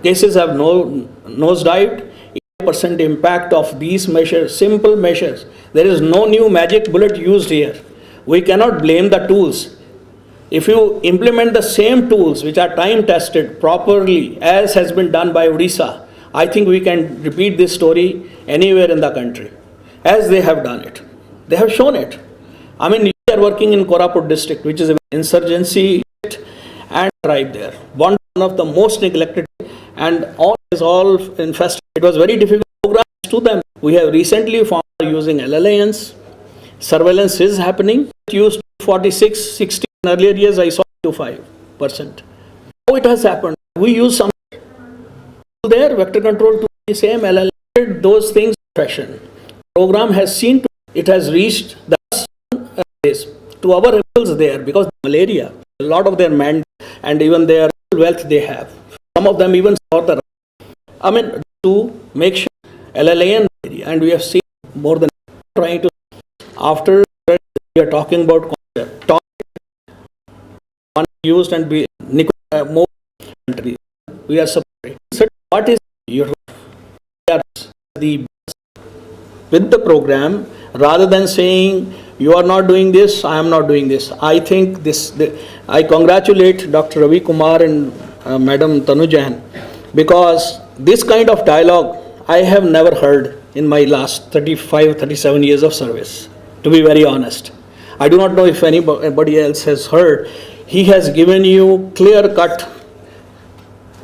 cases have nosedived. 80% impact of these measures, simple measures. There is no new magic bullet used here. We cannot blame the tools. If you implement the same tools which are time tested properly as has been done by Odisha, I think we can repeat this story anywhere in the country as they have done it. They have shown it. I mean, we are working in Koraput district, which is an insurgency and tribe there. One of the most neglected, and all is all infested. It was very difficult programs to them. We have recently found using LLANs. Surveillance is happening. It used 46, 60. In earlier years, I saw 5%. How it has happened? We use some there, vector control to the same LLM, those things fashion. Program has seen it has reached the to our levels there, because malaria, a lot of their man and even their wealth they have. Some of them even saw the, to make sure LLAN, and we have seen more than trying to, after we are talking about used and be more countries. We are supporting. So what is your the with the program, rather than saying you are not doing this, I am not doing this. I think I congratulate Dr. Ravi Kumar and Madam Tanujan, because this kind of dialogue I have never heard in my last 37 years of service, to be very honest. I do not know if anybody else has heard. He has given you clear-cut,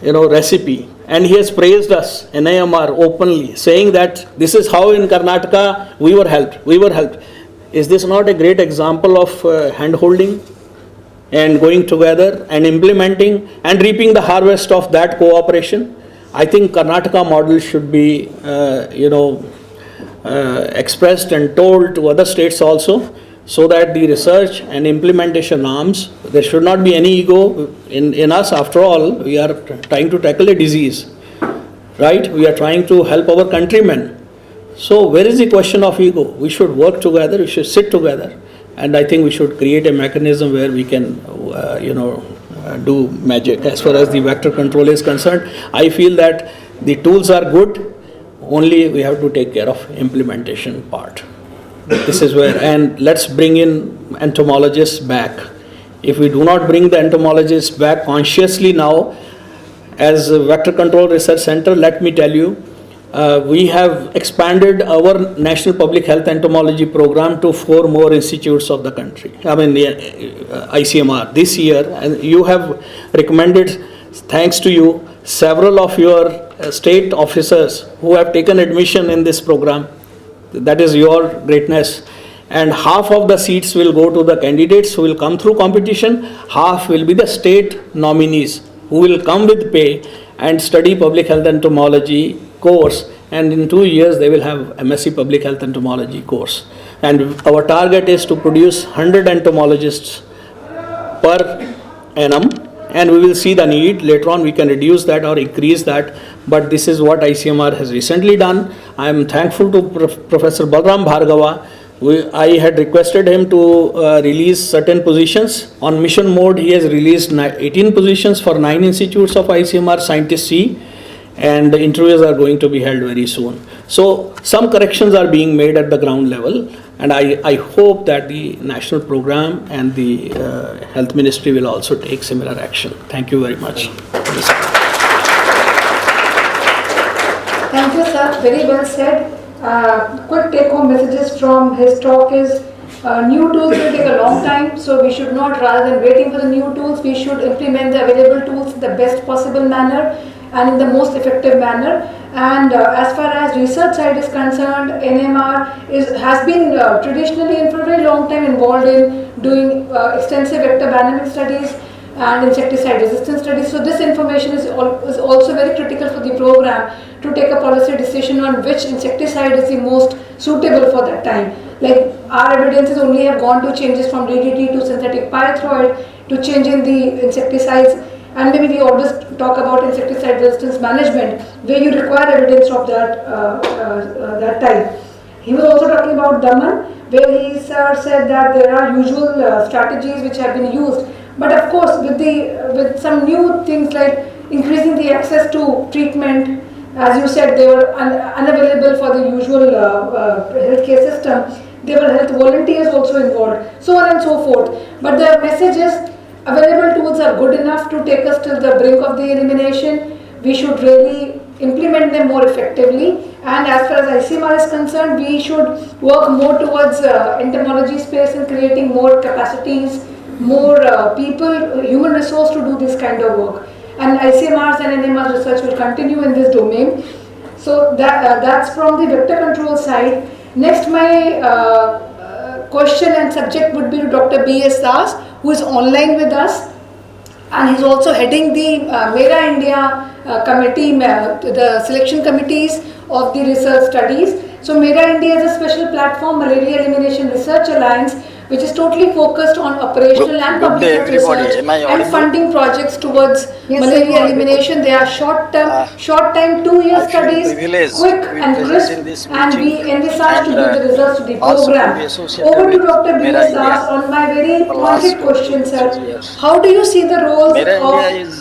recipe, and he has praised us, NIMR, openly, saying that this is how in Karnataka we were helped. Is this not a great example of hand-holding and going together and implementing and reaping the harvest of that cooperation? I think Karnataka model should be, expressed and told to other states also, so that the research and implementation arms, there should not be any ego in us. After all, we are trying to tackle a disease, right? We are trying to help our countrymen. So where is the question of ego? We should work together, we should sit together, and I think we should create a mechanism where we can, do magic. As far as the vector control is concerned, I feel that the tools are good, only we have to take care of implementation part. This is where, and let's bring in entomologists back. If we do not bring the entomologists back consciously now, as a Vector Control Research Center, let me tell you, we have expanded our National Public Health Entomology program to 4 more institutes of the country. The ICMR this year, and you have recommended, thanks to you, several of your state officers who have taken admission in this program. That is your greatness. And half of the seats will go to the candidates who will come through competition, half will be the state nominees who will come with pay and study public health entomology course, and in 2 years they will have MSc Public Health Entomology course. And our target is to produce 100 entomologists per annum, and we will see the need. Later on we can reduce that or increase that, but this is what ICMR has recently done. I am thankful to Professor Balram Bhargava I had requested him to release certain positions. On mission mode, he has released 18 positions for 9 institutes of ICMR Scientist C, and the interviews are going to be held very soon. So some corrections are being made at the ground level, and I hope that the national program and the health ministry will also take similar action. Thank you very much. Thank you, sir. Very well said. Quick take-home messages from his talk is new tools will take a long time, so we should not, rather than waiting for the new tools, we should implement the available tools in the best possible manner and in the most effective manner. And as far as research side is concerned, NMR has been traditionally and for a very long time involved in doing extensive vector dynamic studies and insecticide resistance studies. So this information is also very critical for the program to take a policy decision on which insecticide is the most suitable for that time. Like our evidences only have gone to changes from DDT to synthetic pyrethroid to changing the insecticides, and maybe we always talk about insecticide resistance management where you require evidence of that type. He was also talking about Daman, where he said that there are usual strategies which have been used. But of course, with some new things like increasing the access to treatment, as you said, they were unavailable for the usual healthcare system. There were health volunteers also involved, so on and so forth. But the message is, available tools are good enough to take us till the brink of the elimination. We should really implement them more effectively. And as far as ICMR is concerned, we should work more towards entomology space and creating more capacities, more people, human resource to do this kind of work. And ICMRs and NMR research will continue in this domain. So that's from the vector control side. Next, my question and subject would be to Dr. B.S. Das, who is online with us, and he's also heading the Mera India committee, the selection committees of the research studies. So Mera India is a special platform, Malaria Elimination Research Alliance, which is totally focused on operational and public health research and funding projects towards malaria elimination. They are short time 2-year studies, quick and crisp, and we envisage to give the results to the program. Over to Dr. B.S. Das on my very pointed question, sir. How do you see the roles of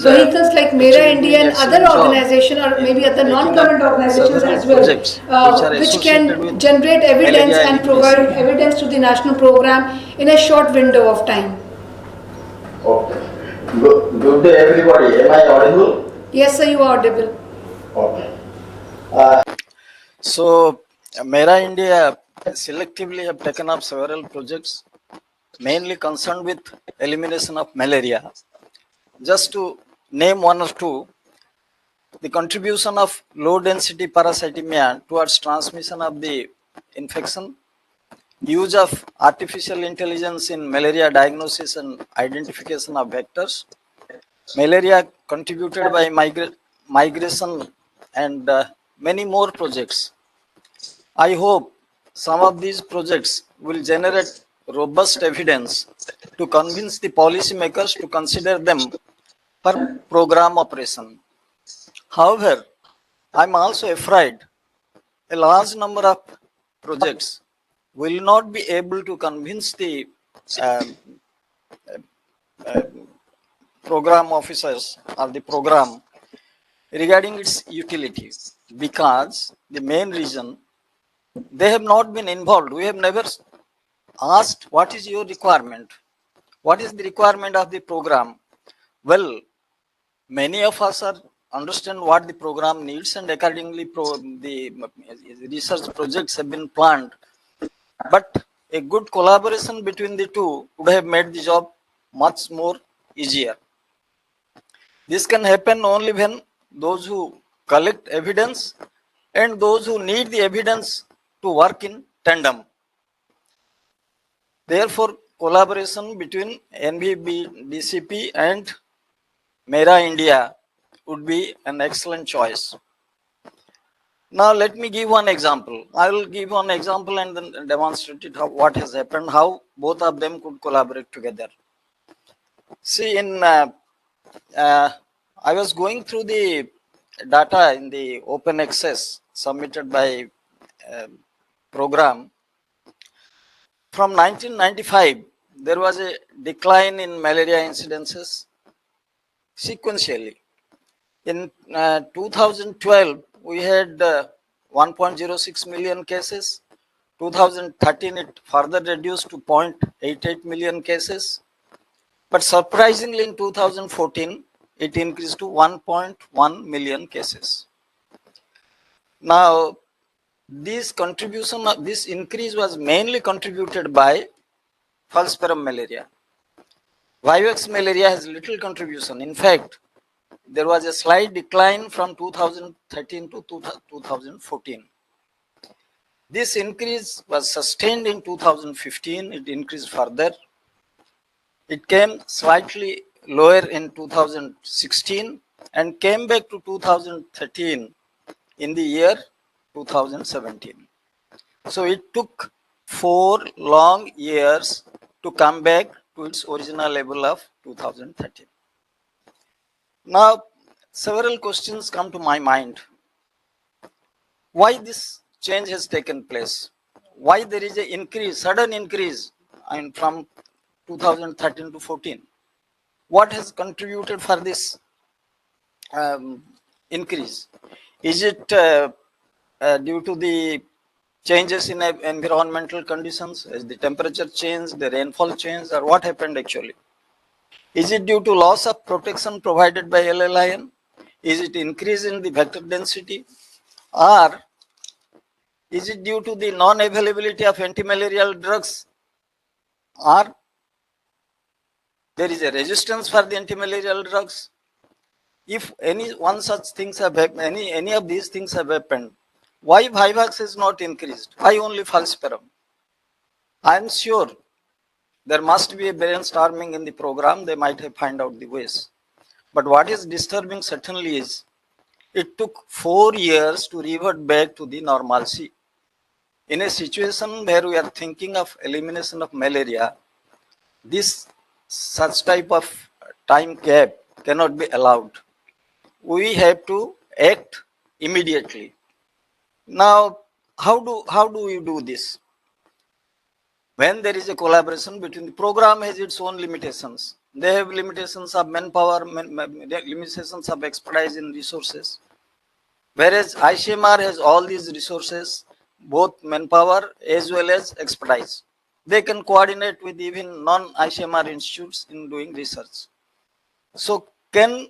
vehicles like Mera India and other organizations, or maybe other non-government organizations as well, which can generate evidence and provide evidence to the national program in a short window of time? Okay. Good day, everybody. Am I audible? Yes, sir, you are audible. Okay. So, Mera India selectively have taken up several projects, mainly concerned with elimination of malaria. Just to name one or two, the contribution of low density parasitemia towards transmission of the infection, use of artificial intelligence in malaria diagnosis and identification of vectors, malaria contributed by migration, and many more projects. I hope some of these projects will generate robust evidence to convince the policymakers to consider them for program operation. However, I am also afraid a large number of projects will not be able to convince the program officers of the program regarding its utility, because the main reason, they have not been involved. We have never asked what is your requirement, what is the requirement of the program. Well, many of us are understand what the program needs, and accordingly the research projects have been planned. But a good collaboration between the two would have made the job much more easier. This can happen only when those who collect evidence and those who need the evidence to work in tandem. Therefore, collaboration between NVB, DCP and Mera India would be an excellent choice. Now let me give one example. I will give one example and then demonstrate it, what has happened, how both of them could collaborate together. See, I was going through the data in the open access submitted by program. from 1995, there was a decline in malaria incidences sequentially. In 2012, we had 1.06 million cases. 2013, it further reduced to 0.88 million cases. But surprisingly, in 2014, it increased to 1.1 million cases. Now, this increase was mainly contributed by falciparum malaria. Vivax malaria has little contribution. In fact, there was a slight decline from 2013 to 2014. This increase was sustained in 2015. It increased further. It came slightly lower in 2016 and came back to 2013 in the year 2017. So it took 4 long years to come back to its original level of 2013. Now, several questions come to my mind. Why this change has taken place? Why there is an increase, sudden increase from 2013 to 14? What has contributed for this increase? Is it due to the changes in environmental conditions, as the temperature changed, the rainfall changed, or what happened actually? Is it due to loss of protection provided by LLIN? Is it increase in the vector density? Or is it due to the non-availability of anti-malarial drugs? Or there is a resistance for the anti-malarial drugs? If any one such things have happened, any of these things have happened, why Vivax is not increased? Why only falciparum? I am sure there must be a brainstorming in the program. They might have find out the ways. But what is disturbing certainly is it took 4 years to revert back to the normalcy. In a situation where we are thinking of elimination of malaria, this such type of time gap cannot be allowed. We have to act immediately. Now, how do we do this? When there is a collaboration between the program has its own limitations. They have limitations of manpower, limitations of expertise in resources. Whereas ICMR has all these resources, both manpower as well as expertise. They can coordinate with even non-ICMR institutes in doing research. So can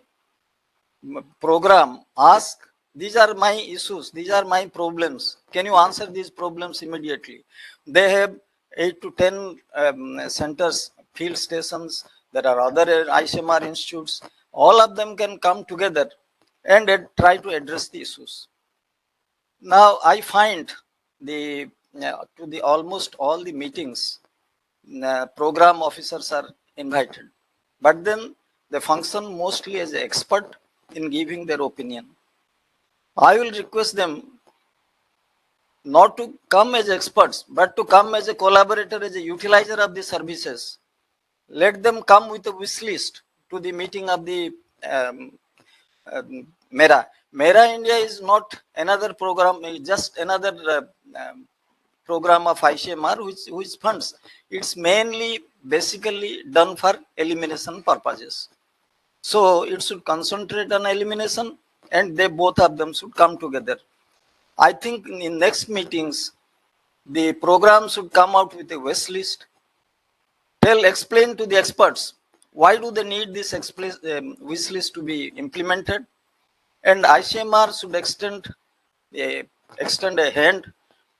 program ask, these are my issues, these are my problems, can you answer these problems immediately? They have 8 to 10 centers, field stations, there are other ICMR institutes, all of them can come together and try to address the issues. Now I find to the almost all the meetings, program officers are invited, but then they function mostly as an expert in giving their opinion. I will request them not to come as experts, but to come as a collaborator, as a utilizer of the services. Let them come with a wish list to the meeting of the MERA. MERA India is not another program, just another program of ICMR which funds. It's mainly basically done for elimination purposes. So it should concentrate on elimination and they both of them should come together. I think in next meetings, the program should come out with a wish list. Explain to the experts, why do they need this wish list to be implemented? And ICMR should extend a hand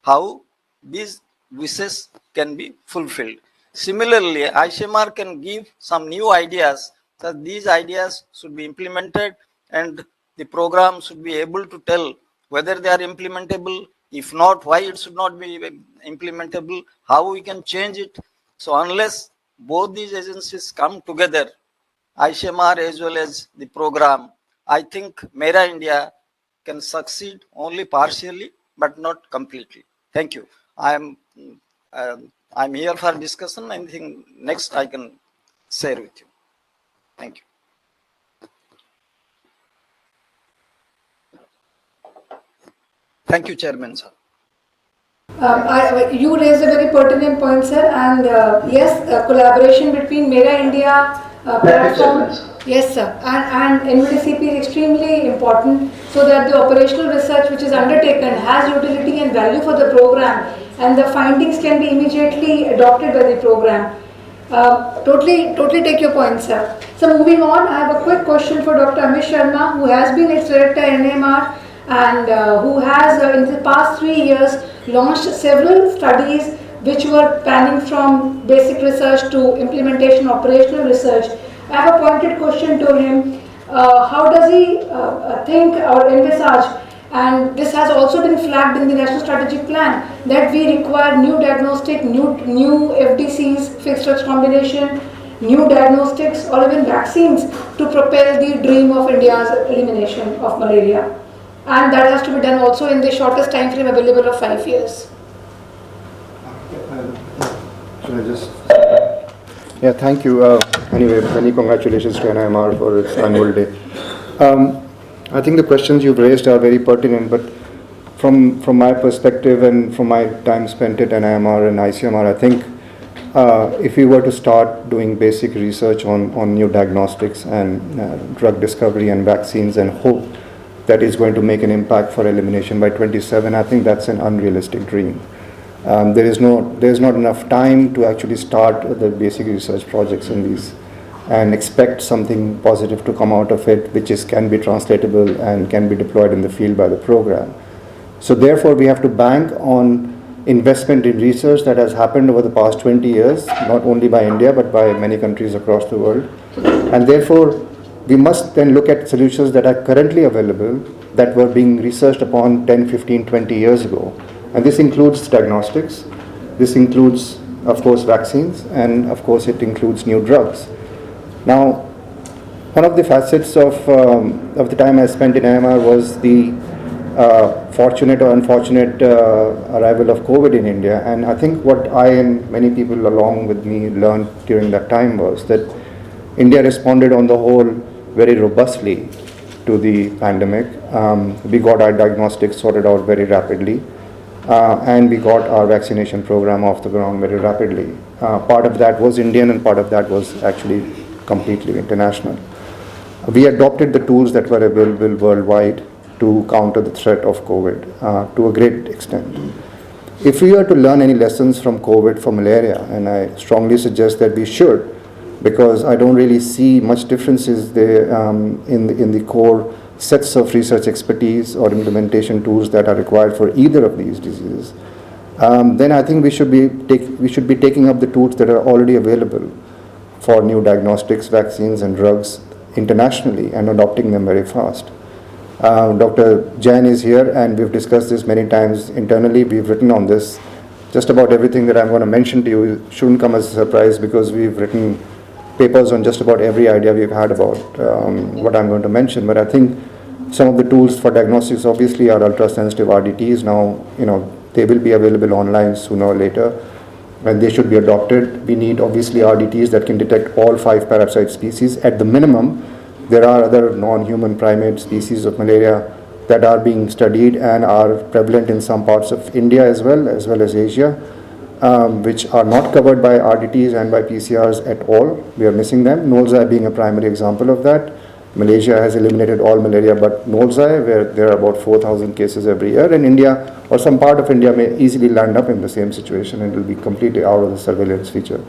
how these wishes can be fulfilled. Similarly, ICMR can give some new ideas that these ideas should be implemented and the program should be able to tell whether they are implementable, if not, why it should not be implementable, how we can change it. So unless both these agencies come together, ICMR as well as the program, I think MERA India can succeed only partially, but not completely. Thank you. I'm here for discussion. Anything next I can share with you. Thank you. Thank you, Chairman, sir. You raised a very pertinent point, sir, and yes, collaboration between Mera India platform, yes, sir, and NVDCP is extremely important so that the operational research which is undertaken has utility and value for the program, and the findings can be immediately adopted by the program. Totally take your point, sir. So moving on, I have a quick question for Dr. Amit Sharma, who has been ex-director NIMR and who has in the past 3 years launched several studies which were spanning from basic research to implementation operational research. I have a pointed question to him. How does he think or envisage, and this has also been flagged in the National Strategic Plan, that we require new diagnostic, new FDCs, fixed drugs combination, new diagnostics or even vaccines to propel the dream of India's elimination of malaria. And that has to be done also in the shortest time frame available of 5 years. Should I just... Yeah, thank you. Anyway, many congratulations to NIMR for its annual day. I think the questions you've raised are very pertinent, but from my perspective and from my time spent at NIMR and ICMR, I think if we were to start doing basic research on new diagnostics and drug discovery and vaccines and hope that is going to make an impact for elimination by 27, I think that's an unrealistic dream. There is not enough time to actually start the basic research projects in these and expect something positive to come out of it, which can be translatable and can be deployed in the field by the program. So therefore, we have to bank on investment in research that has happened over the past 20 years, not only by India, but by many countries across the world. And therefore, we must then look at solutions that are currently available that were being researched upon 10, 15, 20 years ago. And this includes diagnostics, this includes, of course, vaccines, and of course, it includes new drugs. Now, one of the facets of the time I spent in NIMR was the fortunate or unfortunate arrival of COVID in India. And I think what I and many people along with me learned during that time was that India responded on the whole very robustly to the pandemic. We got our diagnostics sorted out very rapidly, and we got our vaccination program off the ground very rapidly. Part of that was Indian and part of that was actually completely international. We adopted the tools that were available worldwide to counter the threat of COVID to a great extent. If we are to learn any lessons from COVID for malaria, and I strongly suggest that we should, because I don't really see much differences there in the core sets of research expertise or implementation tools that are required for either of these diseases, then I think we should be taking up the tools that are already available for new diagnostics, vaccines and drugs internationally and adopting them very fast. Dr. Jain is here and we've discussed this many times internally. We've written on this. Just about everything that I'm going to mention to you shouldn't come as a surprise because we've written papers on just about every idea we've had about what I'm going to mention. But I think some of the tools for diagnostics obviously are ultra-sensitive RDTs. Now, they will be available online sooner or later and they should be adopted. We need obviously RDTs that can detect all 5 parasite species. At the minimum, there are other non-human primate species of malaria that are being studied and are prevalent in some parts of India as well as Asia, which are not covered by RDTs and by PCRs at all. We are missing them. Nolzai being a primary example of that. Malaysia has eliminated all malaria but Nolzai, where there are about 4,000 cases every year, and India or some part of India may easily land up in the same situation and it will be completely out of the surveillance feature.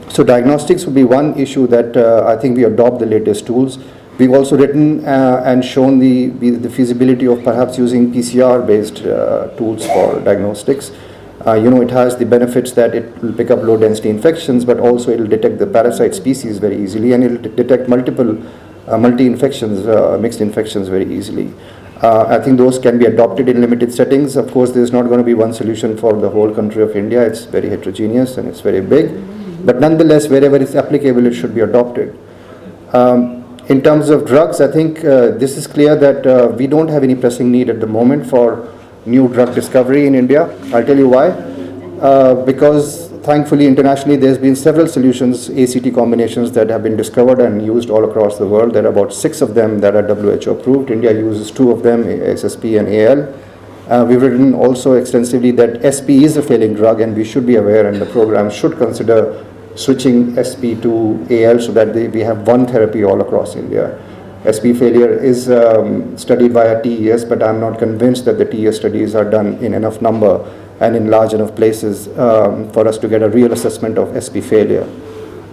So diagnostics would be one issue that I think we adopt the latest tools. We've also written and shown the feasibility of perhaps using PCR-based tools for diagnostics. It has the benefits that it will pick up low-density infections, but also it will detect the parasite species very easily, and it will detect multi-infections, mixed infections very easily. I think those can be adopted in limited settings. Of course, there's not going to be one solution for the whole country of India. It's very heterogeneous and it's very big. But nonetheless, wherever it's applicable, it should be adopted. In terms of drugs, I think this is clear that we don't have any pressing need at the moment for new drug discovery in India. I'll tell you why. Because thankfully, internationally, there's been several solutions, ACT combinations that have been discovered and used all across the world. There are about 6 of them that are WHO approved. India uses 2 of them, SSP and AL. We've written also extensively that SP is a failing drug and we should be aware, and the program should consider switching SP to AL so that we have one therapy all across India. SP failure is studied via TES, but I'm not convinced that the TES studies are done in enough number and in large enough places for us to get a real assessment of SP failure.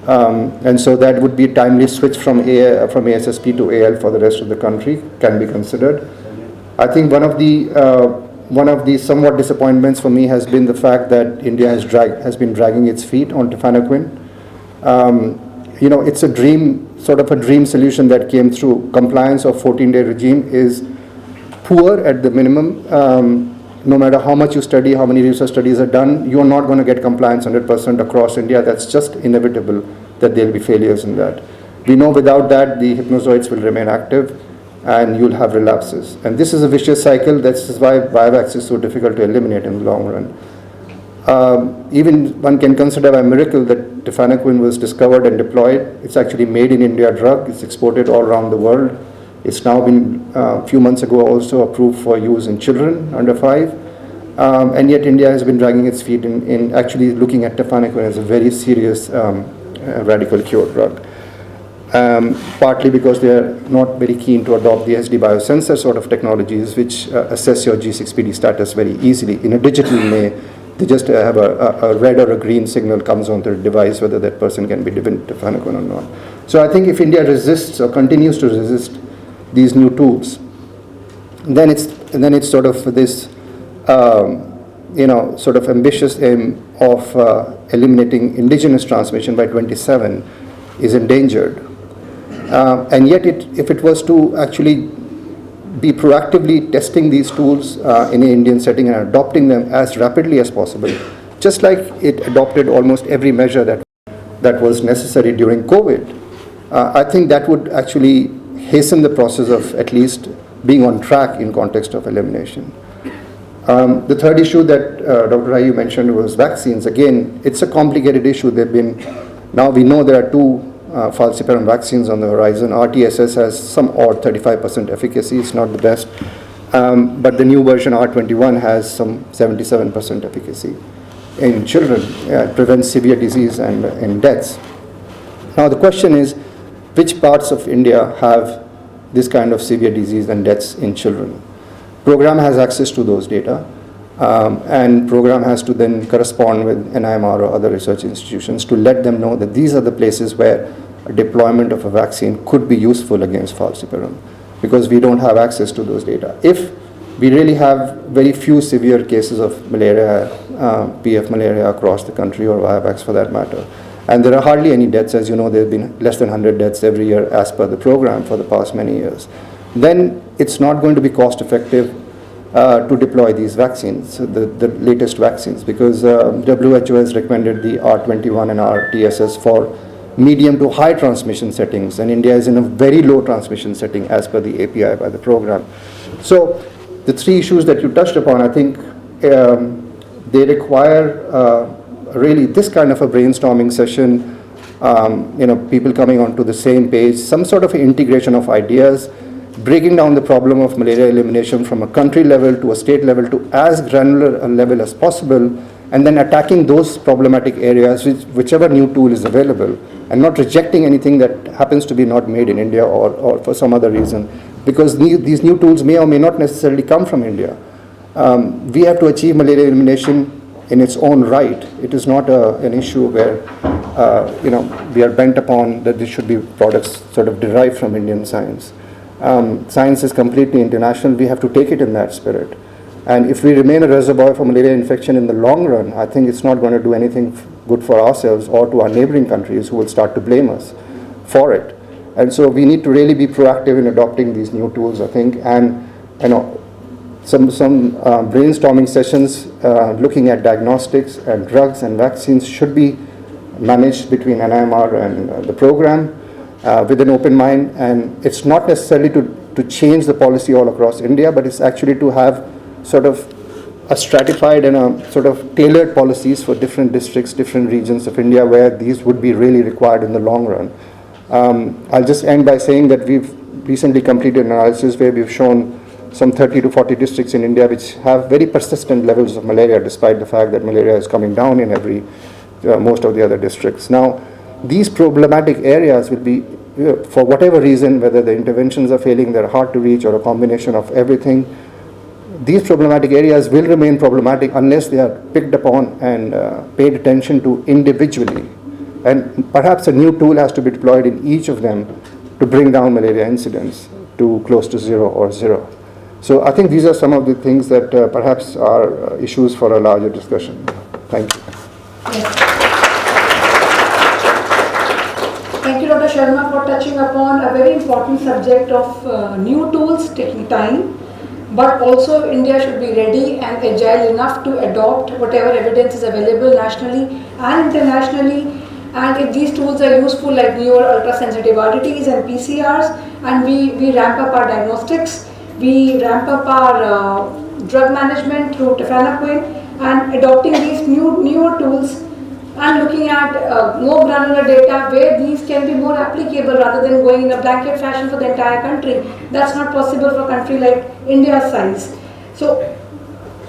And so that would be a timely switch from ASSP to AL for the rest of the country can be considered. I think one of the somewhat disappointments for me has been the fact that India has been dragging its feet on tafenoquine. It's a dream solution that came through. Compliance of 14-day regime is poor at the minimum. No matter how much you study, how many research studies are done, you're not going to get compliance 100% across India. That's just inevitable that there'll be failures in that. We know without that, the hypnozoids will remain active and you'll have relapses. And this is a vicious cycle. That's why Vivax is so difficult to eliminate in the long run. Even one can consider by miracle that tafenoquine was discovered and deployed. It's actually made in India drug. It's exported all around the world. It's now been a few months ago also approved for use in children under 5. And yet India has been dragging its feet in actually looking at tafenoquine as a very serious radical cure drug. Partly because they are not very keen to adopt the SD biosensor sort of technologies which assess your G6PD status very easily. In a digital way, they just have a red or a green signal comes onto the device whether that person can be given tafenoquine or not. So I think if India resists or continues to resist these new tools, then it's sort of this sort of ambitious aim of eliminating indigenous transmission by 27 is endangered. And yet if it was to actually be proactively testing these tools in an Indian setting and adopting them as rapidly as possible, just like it adopted almost every measure that was necessary during COVID, I think that would actually hasten the process of at least being on track in context of elimination. The third issue that Dr. Ayu mentioned was vaccines. Again, it's a complicated issue. Now we know there are 2 falciparum vaccines on the horizon. RTSS has some odd 35% efficacy. It's not the best. But the new version R21 has some 77% efficacy in children. It prevents severe disease and deaths. Now the question is, which parts of India have this kind of severe disease and deaths in children? Program has access to those data, and program has to then correspond with NIMR or other research institutions to let them know that these are the places where a deployment of a vaccine could be useful against falciparum, because we don't have access to those data. If we really have very few severe cases of malaria, PF malaria across the country, or Vivax for that matter, and there are hardly any deaths, as you know, there have been less than 100 deaths every year as per the program for the past many years, then it's not going to be cost effective to deploy these vaccines, the latest vaccines, because WHO has recommended the R21 and RTSS for medium to high transmission settings, and India is in a very low transmission setting as per the API by the program. So the 3 issues that you touched upon, I think they require really this kind of a brainstorming session, people coming onto the same page, some sort of integration of ideas, breaking down the problem of malaria elimination from a country level to a state level to as granular a level as possible, and then attacking those problematic areas with whichever new tool is available, and not rejecting anything that happens to be not made in India or for some other reason, because these new tools may or may not necessarily come from India. We have to achieve malaria elimination in its own right. It is not an issue where we are bent upon that there should be products sort of derived from Indian science. Science is completely international. We have to take it in that spirit. And if we remain a reservoir for malaria infection in the long run, I think it's not going to do anything good for ourselves or to our neighboring countries who will start to blame us for it. And so we need to really be proactive in adopting these new tools, I think, and some brainstorming sessions looking at diagnostics and drugs and vaccines should be managed between NIMR and the program with an open mind. And it's not necessarily to change the policy all across India, but it's actually to have sort of a stratified and a sort of tailored policies for different districts, different regions of India where these would be really required in the long run. I'll just end by saying that we've recently completed an analysis where we've shown some 30 to 40 districts in India which have very persistent levels of malaria, despite the fact that malaria is coming down in most of the other districts. Now, these problematic areas will be, for whatever reason, whether the interventions are failing, they're hard to reach, or a combination of everything, these problematic areas will remain problematic unless they are picked upon and paid attention to individually. And perhaps a new tool has to be deployed in each of them to bring down malaria incidence to close to zero or zero. So I think these are some of the things that perhaps are issues for a larger discussion. Thank you. Thank you, Dr. Sharma, for touching upon a very important subject of new tools taking time, but also India should be ready and agile enough to adopt whatever evidence is available nationally and internationally. And if these tools are useful, like newer ultra-sensitive RDTs and PCRs, and we ramp up our diagnostics, we ramp up our drug management through tafenoquine, and adopting these newer tools and looking at more granular data where these can be more applicable rather than going in a blanket fashion for the entire country. That's not possible for a country like India's size. So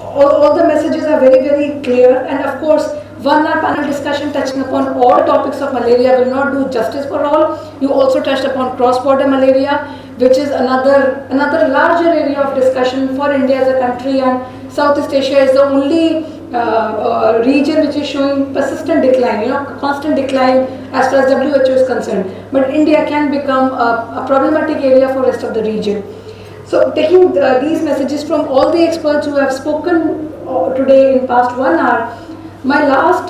all the messages are very, very clear, and of course, one-hour panel discussion touching upon all topics of malaria will not do justice for all. You also touched upon cross-border malaria, which is another larger area of discussion for India as a country, and Southeast Asia is the only region which is showing persistent decline, constant decline as far as WHO is concerned. But India can become a problematic area for rest of the region. So taking these messages from all the experts who have spoken today in past 1 hour, my last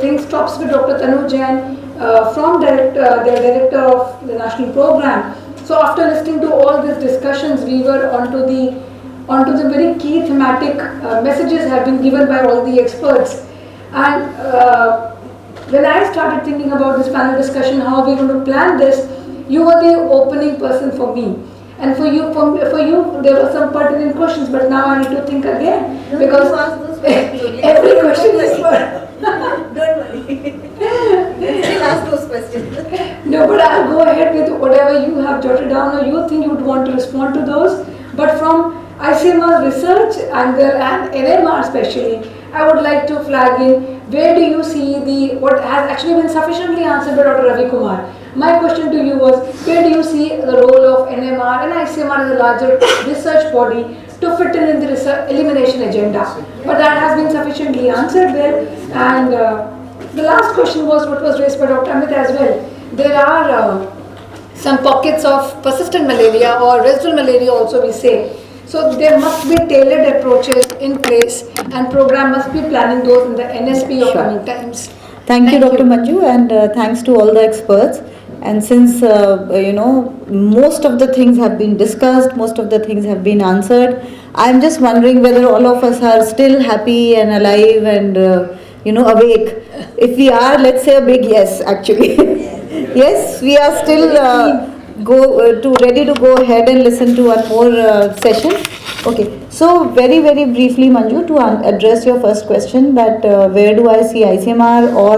thing stops with Dr. Tanu Jain, the director of the national program. So after listening to all these discussions, we were onto the very key thematic messages have been given by all the experts. And when I started thinking about this panel discussion, how we're going to plan this, you were the opening person for me. And for you, there were some pertinent questions, but now I need to think again, because every question is for. Don't worry. Still ask those questions. No, but I'll go ahead with whatever you have jotted down or you think you would want to respond to those. But from ICMR research and NMR especially, I would like to flag in, where do you see what has actually been sufficiently answered by Dr. Ravi Kumar. My question to you was, where do you see the role of NMR and ICMR as a larger research body to fit in the research elimination agenda? But that has been sufficiently answered well. And the last question was what was raised by Dr. Amit as well. There are some pockets of persistent malaria or residual malaria also we say. So there must be tailored approaches in place, and program must be planning those in the NSP of coming times. Thank you, Dr. Manju, and thanks to all the experts. And since, most of the things have been discussed, most of the things have been answered, I'm just wondering whether all of us are still happy and alive and, awake. If we are, let's say a big yes, actually. Yes, we are still ready to go ahead and listen to one more session. Okay, so very, very briefly, Manju, to address your first question, that where do I see ICMR or,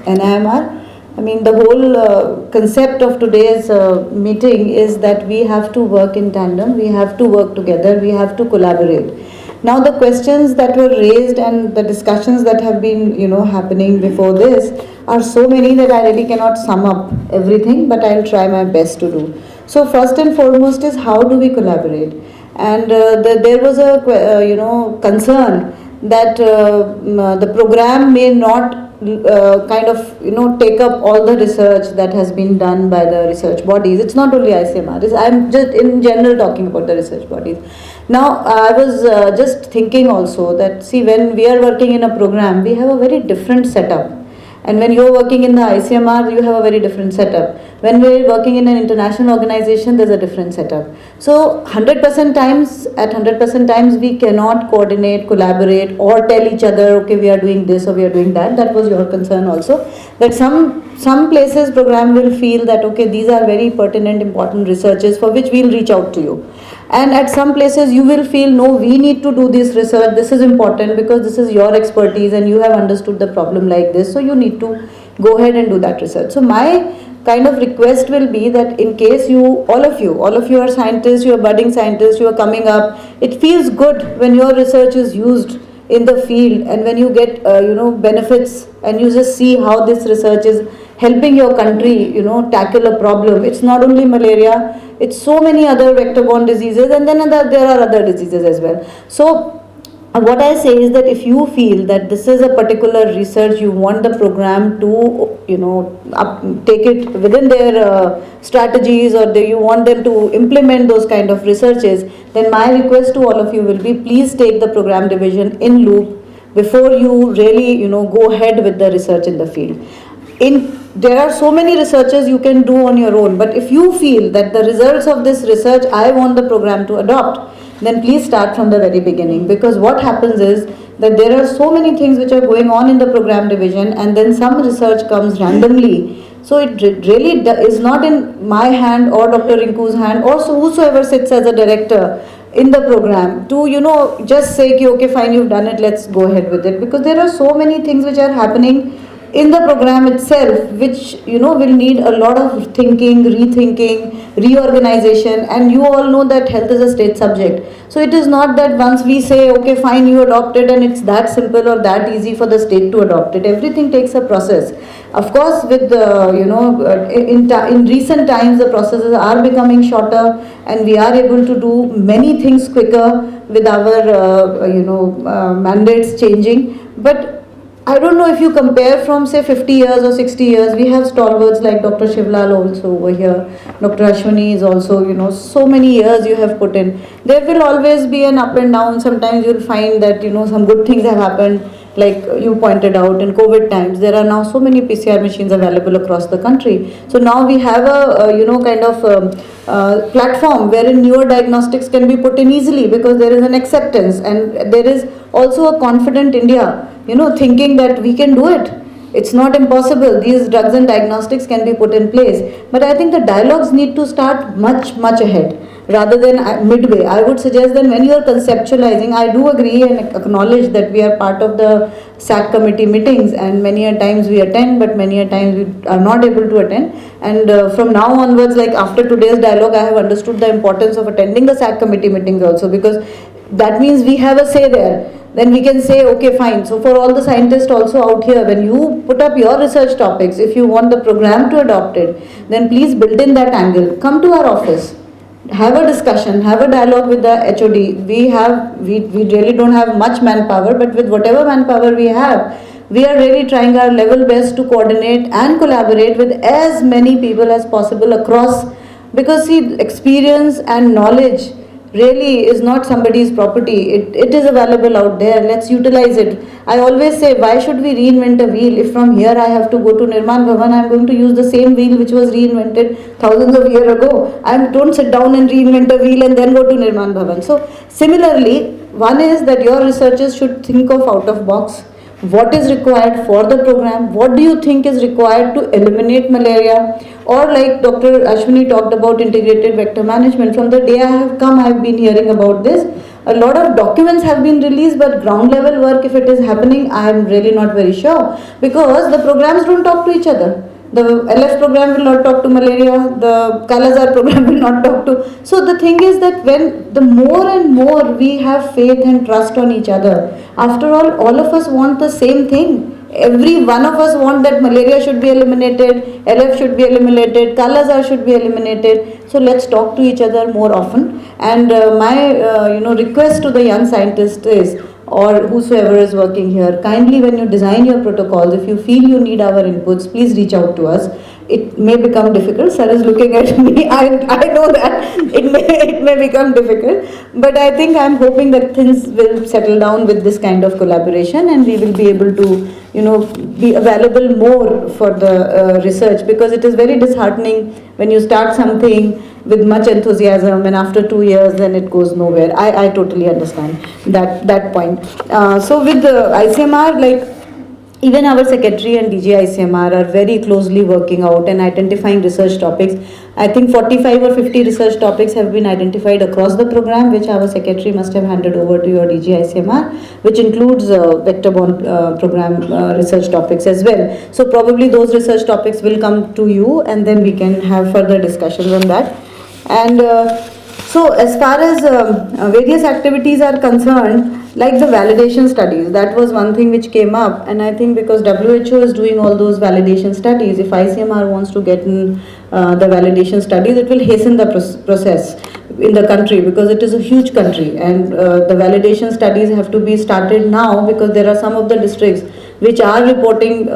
NIMR? I mean, the whole concept of today's meeting is that we have to work in tandem, we have to work together, we have to collaborate. Now, the questions that were raised and the discussions that have been, happening before this are so many that I really cannot sum up everything, but I'll try my best to do. So, first and foremost is how do we collaborate? And there was a, concern that the program may not take up all the research that has been done by the research bodies. It's not only ICMR, I'm just in general talking about the research bodies. Now, I was just thinking also that, see, when we are working in a program, we have a very different setup. And when you're working in the ICMR, you have a very different setup. When we're working in an international organization, there's a different setup. So 100% times we cannot coordinate, collaborate, or tell each other, okay, we are doing this or we are doing that. That was your concern also. That some places program will feel that, okay, these are very pertinent, important researches for which we'll reach out to you. And at some places you will feel, no, we need to do this research, this is important because this is your expertise and you have understood the problem like this, so you need to go ahead and do that research. So my kind of request will be that in case all of you are scientists, you are budding scientists, you are coming up, it feels good when your research is used in the field and when you get benefits and you just see how this research is helping your country tackle a problem. It's not only malaria, it's so many other vector-borne diseases, and then there are other diseases as well. So what I say is that if you feel that this is a particular research, you want the program to take it within their strategies, or you want them to implement those kind of researches, then my request to all of you will be, please take the program division in loop before you really go ahead with the research in the field. There are so many researches you can do on your own, but if you feel that the results of this research I want the program to adopt, then please start from the very beginning, because what happens is that there are so many things which are going on in the program division, and then some research comes randomly. So it really is not in my hand or Dr. Rinku's hand or whosoever sits as a director in the program to just say okay fine, you've done it, let's go ahead with it, because there are so many things which are happening in the program itself which will need a lot of thinking, rethinking, reorganization, and you all know that health is a state subject. So it is not that once we say okay fine, you adopt it, and it's that simple or that easy for the state to adopt it. Everything takes a process. Of course, with in recent times the processes are becoming shorter and we are able to do many things quicker with our mandates changing. But I don't know if you compare from say 50 years or 60 years, we have stalwarts like Dr. Shivlal also over here, Dr. Ashwini is also, so many years you have put in. There will always be an up and down. Sometimes you'll find that, some good things have happened, like you pointed out in COVID times. There are now so many PCR machines available across the country. So now we have a platform wherein newer diagnostics can be put in easily because there is an acceptance, and there is also a confident India thinking that we can do it. It's not impossible. These drugs and diagnostics can be put in place. But I think the dialogues need to start much, much ahead rather than midway. I would suggest that when you are conceptualizing, I do agree and acknowledge that we are part of the SAC committee meetings, and many a times we attend, but many a times we are not able to attend. And from now onwards, like after today's dialogue, I have understood the importance of attending the SAC committee meetings also, because that means we have a say there. Then we can say, okay, fine. So for all the scientists also out here, when you put up your research topics, if you want the program to adopt it, then please build in that angle. Come to our office, have a discussion, have a dialogue with the HOD. We really don't have much manpower, but with whatever manpower we have, we are really trying our level best to coordinate and collaborate with as many people as possible across, because see, experience and knowledge really is not somebody's property. It is available out there. Let's utilize it. I always say, why should we reinvent a wheel? If from here I have to go to Nirman Bhavan, I'm going to use the same wheel which was reinvented thousands of years ago. Don't sit down and reinvent a wheel and then go to Nirman Bhavan. So similarly, one is that your researchers should think of out of box. What is required for the program? What do you think is required to eliminate malaria? Or like Dr. Ashwini talked about integrated vector management. From the day I have come, I have been hearing about this. A lot of documents have been released, but ground level work, if it is happening, I am really not very sure, because the programs don't talk to each other. The LF program will not talk to malaria, the Kala-Azar program will not talk to. So the thing is that when the more and more we have faith and trust on each other, after all of us want the same thing. Every one of us want that malaria should be eliminated, LF should be eliminated, Kala-Azar should be eliminated. So let's talk to each other more often. And my request to the young scientists is, or whosoever is working here, kindly when you design your protocols, if you feel you need our inputs, please reach out to us. It may become difficult. Sir is looking at me. I know that it may become difficult, but I think I'm hoping that things will settle down with this kind of collaboration, and we will be able to be available more for the research, because it is very disheartening when you start something with much enthusiasm and after 2 years then it goes nowhere. I totally understand that point. So with the ICMR, like even our secretary and DG ICMR are very closely working out and identifying research topics. I think 45 or 50 research topics have been identified across the program, which our secretary must have handed over to your DG ICMR, which includes vector-borne program research topics as well. So probably those research topics will come to you, and then we can have further discussions on that. And so as far as various activities are concerned, like the validation studies, that was one thing which came up, and I think because WHO is doing all those validation studies, if ICMR wants to get in the validation studies, it will hasten the process in the country, because it is a huge country, and the validation studies have to be started now, because there are some of the districts which are reporting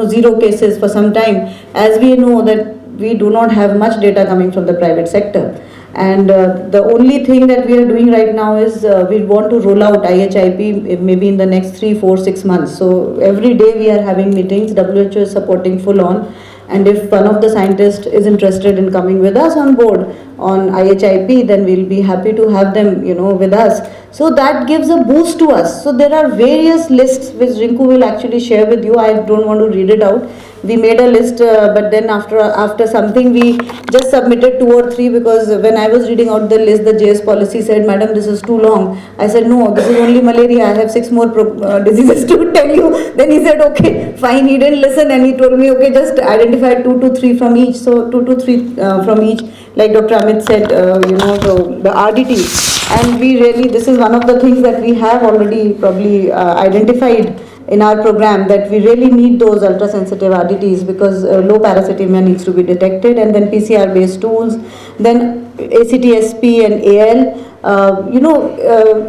zero cases for some time, as we know that we do not have much data coming from the private sector. And the only thing that we are doing right now is we want to roll out IHIP maybe in the next 3, 4, 6 months. So every day we are having meetings, WHO is supporting full on. And if one of the scientists is interested in coming with us on board on IHIP, then we'll be happy to have them, with us. So that gives a boost to us. So there are various lists which Rinku will actually share with you. I don't want to read it out. We made a list, but then after something we just submitted 2 or 3, because when I was reading out the list, the JS policy said, "Madam, this is too long." I said, "No, this is only malaria. I have 6 more diseases to tell you." Then he said, "Okay, fine." He didn't listen, and he told me, "Okay, just identify 2 to 3 from each." So 2 to 3 from each, like Dr. Amit said, the RDT. And we really, this is one of the things that we have already probably identified in our program, that we really need those ultra sensitive RDTs, because low parasitemia needs to be detected, and then PCR based tools, then ACTSP and AL.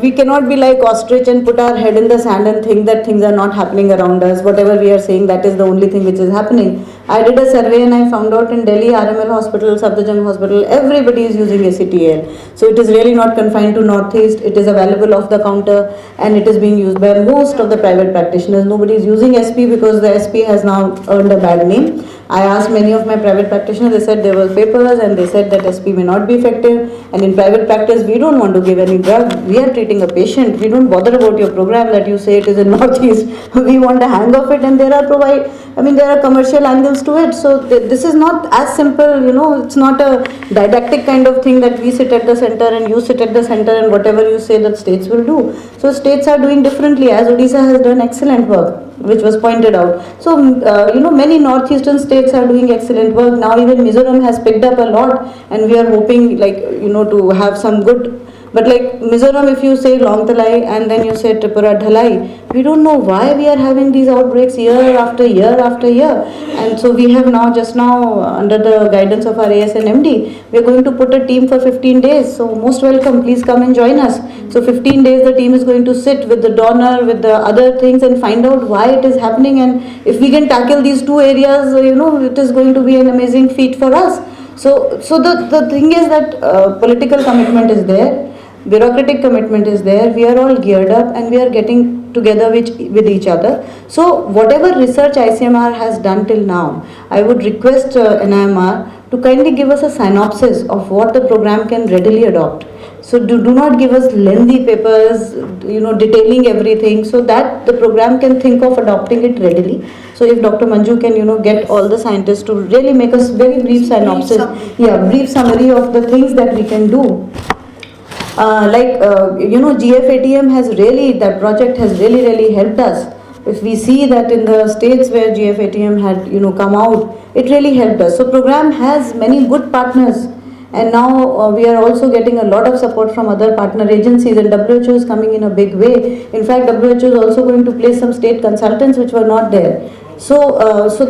We cannot be like ostrich and put our head in the sand and think that things are not happening around us. Whatever we are saying, that is the only thing which is happening. I did a survey and I found out in Delhi, RML hospital, Safdarjung hospital, everybody is using ACTL. So it is really not confined to Northeast. It is available off the counter, and it is being used by most of the private practitioners. Nobody is using SP because the SP has now earned a bad name. I asked many of my private practitioners, they said there were papers and they said that SP may not be effective, and in private practice we don't want to give any drug. We are treating a patient. We don't bother about your program that you say it is in Northeast. We want a hang of it, and there are commercial angles to it. So this is not as simple, it's not a didactic kind of thing that we sit at the center and you sit at the center and whatever you say that states will do. So states are doing differently, as Odisha has done excellent work, which was pointed out. So, many northeastern states are doing excellent work. Now even Mizoram has picked up a lot, and we are hoping to have some good. But like Mizoram, if you say Long Talai and then you say Tripura Dhalai, we don't know why we are having these outbreaks year after year after year. And so we have just now, under the guidance of our ASN MD, we are going to put a team for 15 days. So most welcome, please come and join us. So 15 days the team is going to sit with the donor, with the other things, and find out why it is happening. And if we can tackle these 2 areas, it is going to be an amazing feat for us. So the thing is that political commitment is there. Bureaucratic commitment is there. We are all geared up and we are getting together with each other. So whatever research ICMR has done till now, I would request NIMR to kindly give us a synopsis of what the program can readily adopt. So do not give us lengthy papers, detailing everything, so that the program can think of adopting it readily. So if Dr. Manju can, get all the scientists to really make us very brief synopsis, brief summary of the things that we can do. GFATM has really, that project has really helped us. If we see that in the states where GFATM had, come out, it really helped us. So program has many good partners, and now we are also getting a lot of support from other partner agencies, and WHO is coming in a big way. In fact, WHO is also going to place some state consultants which were not there. So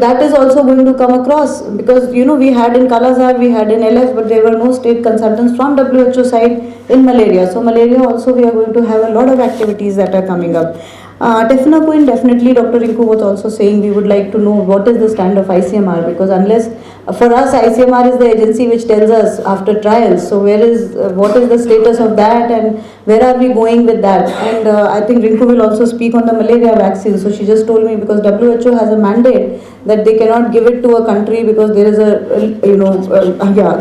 that is also going to come across, because we had in Kalazar, we had in LF, but there were no state consultants from WHO side in malaria. So malaria also we are going to have a lot of activities that are coming up. Tefnaquin, definitely Dr. Rinku was also saying we would like to know what is the stand of ICMR, because unless, for us ICMR is the agency which tells us after trials, so what is the status of that and where are we going with that. And I think Rinku will also speak on the malaria vaccine. So she just told me, because WHO has a mandate that they cannot give it to a country because there is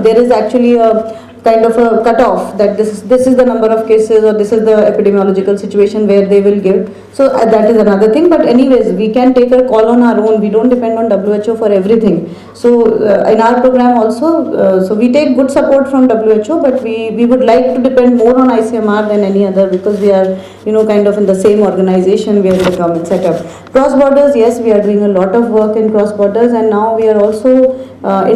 there is actually a kind of a cutoff that this is the number of cases or this is the epidemiological situation where they will give. So that is another thing. But anyways, we can take a call on our own. We don't depend on WHO for everything. So in our program also, so we take good support from WHO, but we would like to depend more on ICMR than any other, because we are, you know, kind of in the same organization, we are in the government setup. Cross borders, yes, we are doing a lot of work in cross borders, and now we are also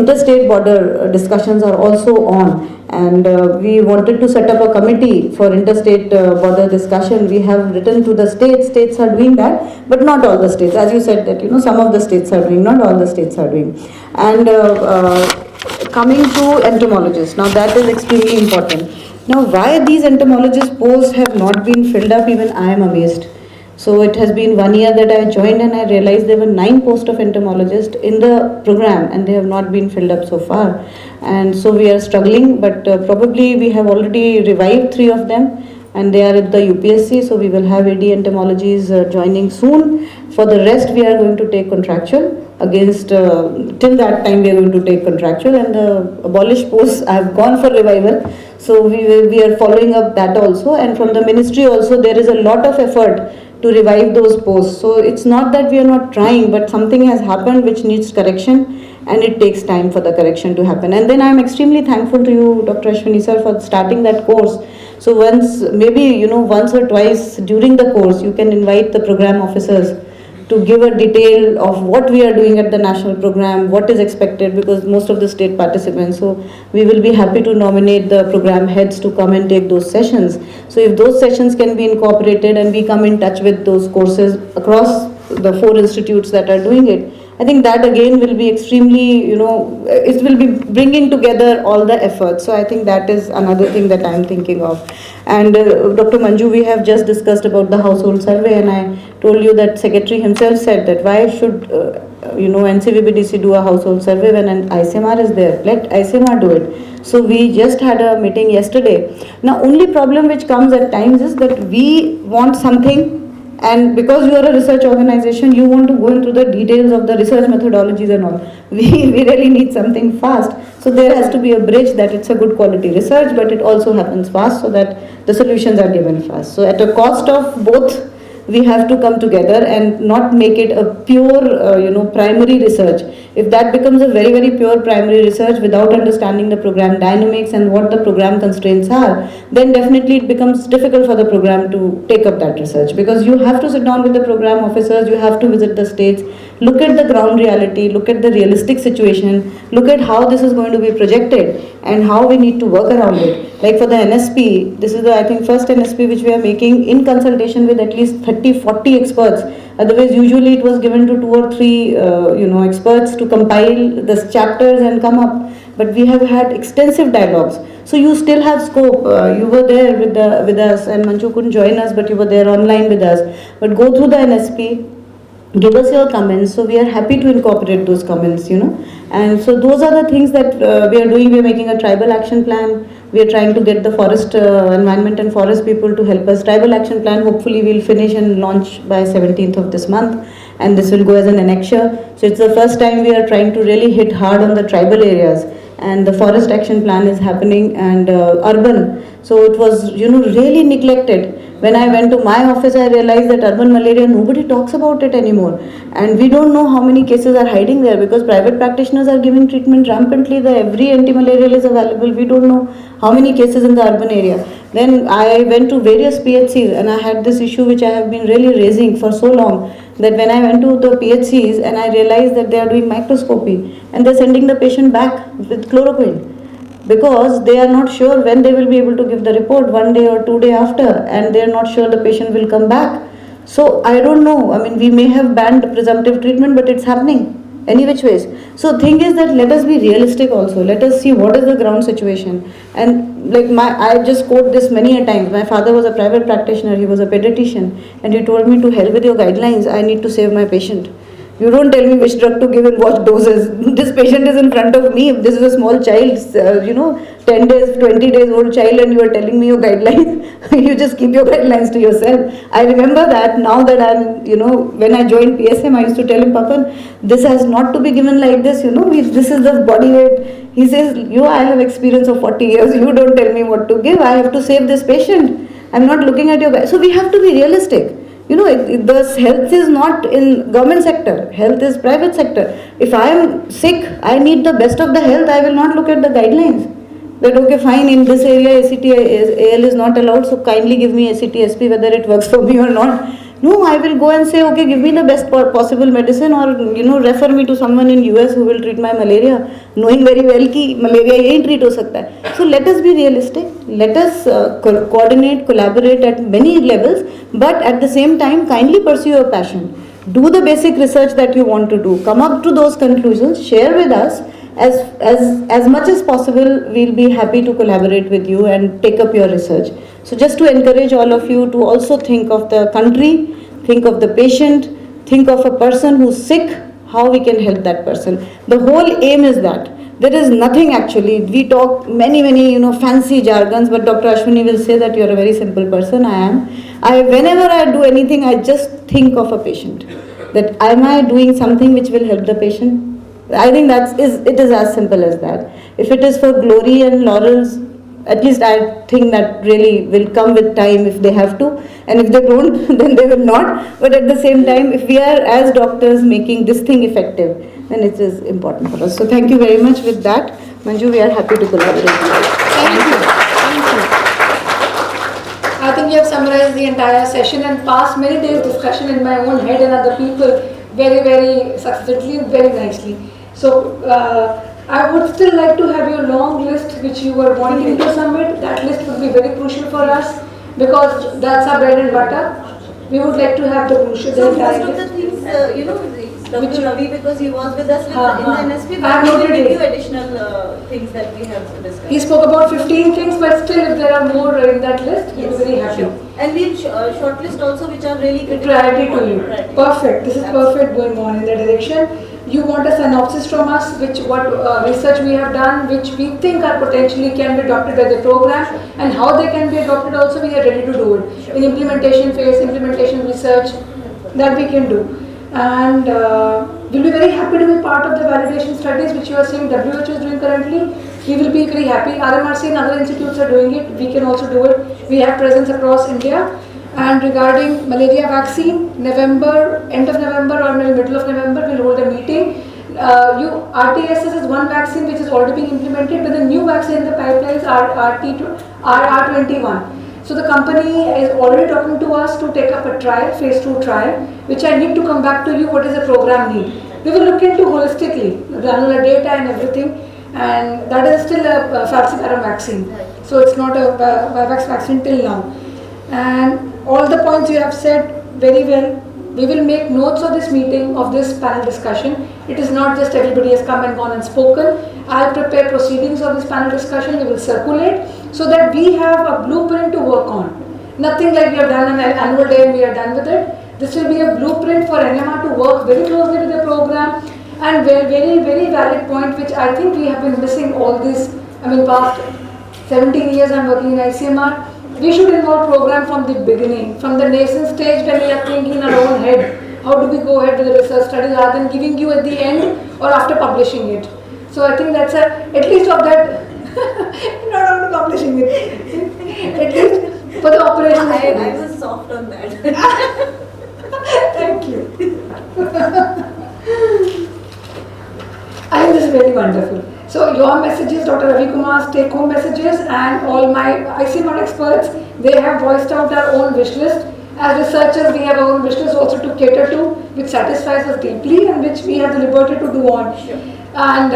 interstate border discussions are also on. And we wanted to set up a committee for interstate border discussion. We have written to the states are doing that, but not all the states. As you said that, you know, some of the states are doing, not all the states are doing. And coming to entomologists, now that is extremely important. Now why these entomologist posts have not been filled up, even I am amazed. So it has been 1 year that I joined, and I realized there were 9 posts of entomologist in the program, and they have not been filled up so far. And so we are struggling, but probably we have already revived 3 of them, and they are at the UPSC, so we will have AD entomologies joining soon. For the rest, we are going to take contractual. Against till that time, we are going to take contractual, and the abolished posts have gone for revival. So we are following up that also, and from the ministry also there is a lot of effort to revive those posts. So it's not that we are not trying, but something has happened which needs correction, and it takes time for the correction to happen. And then I am extremely thankful to you, Dr. Ashwini sir, for starting that course. So once, maybe, you know, once or twice during the course, you can invite the program officers to give a detail of what we are doing at the national program, what is expected, because most of the state participants. So we will be happy to nominate the program heads to come and take those sessions. So if those sessions can be incorporated and we come in touch with those courses across the 4 institutes that are doing it, I think that again will be extremely, you know, it will be bringing together all the efforts. So I think that is another thing that I am thinking of. And Dr. Manju, we have just discussed about the household survey, and I told you that Secretary himself said that why should, you know, NCVBDC do a household survey when an ICMR is there? Let ICMR do it. So we just had a meeting yesterday. Now only problem which comes at times is that we want something, and because you are a research organization, you want to go into the details of the research methodologies and all. We really need something fast. So there has to be a bridge that it's a good quality research, but it also happens fast, so that the solutions are given fast. So at a cost of both, we have to come together and not make it a pure, you know, primary research. If that becomes a very, very pure primary research without understanding the program dynamics and what the program constraints are, then definitely it becomes difficult for the program to take up that research, because you have to sit down with the program officers, you have to visit the states, look at the ground reality, look at the realistic situation, look at how this is going to be projected and how we need to work around it. Like for the NSP, this is the, I think, first NSP which we are making in consultation with at least 30-40 experts. Otherwise, usually it was given to 2 or 3, you know, experts to compile the chapters and come up. But we have had extensive dialogues. So you still have scope. You were there with us, and Manju couldn't join us, but you were there online with us. But go through the NSP. Give us your comments, so we are happy to incorporate those comments, you know. And so those are the things that we are doing. We are making a tribal action plan. We are trying to get the forest, environment and forest people to help us. Tribal action plan, hopefully we'll finish and launch by 17th of this month. And this will go as an annexure. So it's the first time we are trying to really hit hard on the tribal areas. And the forest action plan is happening, and urban. So it was, you know, really neglected. When I went to my office, I realized that urban malaria, nobody talks about it anymore. And we don't know how many cases are hiding there, because private practitioners are giving treatment rampantly. Every anti-malarial is available. We don't know how many cases in the urban area. Then I went to various PHCs, and I had this issue which I have been really raising for so long, that when I went to the PHCs and I realized that they are doing microscopy and they're sending the patient back with chloroquine, because they are not sure when they will be able to give the report, 1 day or 2 days after, and they are not sure the patient will come back. So I don't know. I mean, we may have banned presumptive treatment, but it's happening any which ways. So thing is that let us be realistic also. Let us see what is the ground situation. And like I just quote this many a times. My father was a private practitioner. He was a pediatrician, and he told me, to hell with your guidelines. I need to save my patient. You don't tell me which drug to give in what doses. This patient is in front of me. This is a small child, you know, 10 days, 20 days old child and you are telling me your guidelines. You just keep your guidelines to yourself. I remember that now that I'm, when I joined PSM, I used to tell him, Papa, this has not to be given like this, this is the body weight. He says, I have experience of 40 years. You don't tell me what to give. I have to save this patient. I'm not looking at your guide. So we have to be realistic. The health is not in government sector. Health is private sector. If I am sick, I need the best of the health. I will not look at the guidelines. That okay, fine, in this area ACT-AL is not allowed, so kindly give me ACT-SP whether it works for me or not. No, I will go and say, okay, give me the best possible medicine, or refer me to someone in US who will treat my malaria, knowing very well कि malaria यही treat हो सकता है. So let us be realistic. Let us coordinate, collaborate at many levels, but at the same time, kindly pursue your passion. Do the basic research that you want to do. Come up to those conclusions. Share with us. As much as possible, we'll be happy to collaborate with you and take up your research. So just to encourage all of you to also think of the country, think of the patient, think of a person who's sick, how we can help that person. The whole aim is that. There is nothing actually. We talk many fancy jargons, but Dr. Ashwini will say that you're a very simple person. I am. Whenever I do anything, I just think of a patient. That am I doing something which will help the patient? I think it is as simple as that. If it is for glory and laurels, at least I think that really will come with time if they have to, and if they don't, then they will not. But at the same time, if we are as doctors making this thing effective, then it is important for us. So thank you very much. With that, Manju, we are happy to collaborate. Thank you. I think you have summarized the entire session and passed many days discussion in my own head and other people very, very succinctly, very nicely. So I would still like to have your long list which you were wanting to submit. That list would be very crucial for us because that's our bread and butter. We would like to have the brochure. So most of the things, Dr. Ravi, because he was with us in the NSP, but he will give you additional things that we have discussed. He spoke about 15 things, but still if there are more in that list, we'll be very happy. Sure. And we'll shortlist also which are really critical. Priority to you. Perfect. This is perfect going on in that direction. You want a synopsis from us, what research we have done, which we think are potentially can be adopted by the program, and how they can be adopted also, we are ready to do it. Sure. In implementation phase, implementation research, that we can do. And we'll be very happy to be part of the validation studies which you are seeing WHO is doing currently. We will be very happy. RMRC and other institutes are doing it. We can also do it. We have presence across India. And regarding malaria vaccine, end of November or maybe middle of November, we'll hold a meeting. RTSS is one vaccine which is already being implemented, but the new vaccine in the pipeline is R21. So the company is already talking to us to take up a trial, phase 2 trial, which I need to come back to you what is the program need. We will look into holistically, granular data and everything, and that is still a falciparum vaccine. So it's not a Vivax vaccine till now. And all the points you have said very well. We will make notes of this meeting, of this panel discussion. It is not just everybody has come and gone and spoken. I'll prepare proceedings of this panel discussion. We will circulate so that we have a blueprint to work on. Nothing like we have done an annual day and we are done with it. This will be a blueprint for NMR to work very closely with the program, and very, very valid point which I think we have been missing all this. Past 17 years I'm working in ICMR. We should involve program from the beginning, from the nascent stage when we are thinking in our own head. How do we go ahead with the research study rather than giving you at the end or after publishing it? So I think that's at least of that, not after publishing it, at least for the operation. I was soft on that. Thank you. I think this is very wonderful. So your messages, Dr. Ravi Kumar's take-home messages, and all my ICMR experts, they have voiced out our own wish list. As researchers, we have our own wish list also to cater to, which satisfies us deeply and which we have the liberty to do on. Sure. And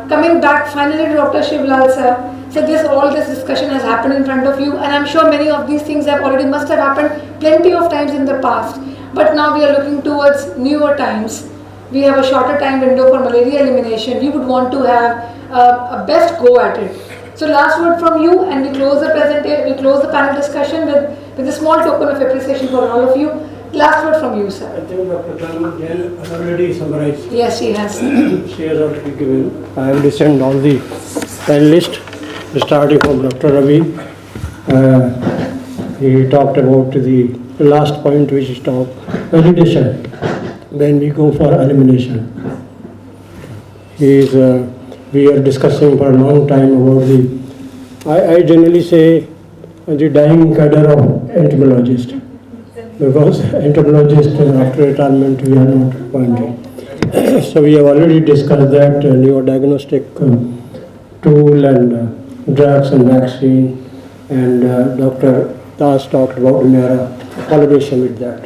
coming back finally to Dr. Shivlal sir, so all this discussion has happened in front of you, and I'm sure many of these things must have happened plenty of times in the past. But now we are looking towards newer times. We have a shorter time window for malaria elimination. We would want to have a best go at it. So last word from you, and we close the panel discussion with a small token of appreciation for all of you. Last word from you, sir. I think Dr. Tanu Jain has already summarized. Yes, she has. She has already given. I have listened all the panelists. starting from Dr. Ravi. He talked about the last point which is talk validation when we go for elimination. We are discussing for a long time about I generally say the dying cadre of entomologist, because entomologist after retirement we are not appointed. So we have already discussed that neurodiagnostic tool and drugs and vaccine, and Dr. Das talked about NIMR, collaboration with that.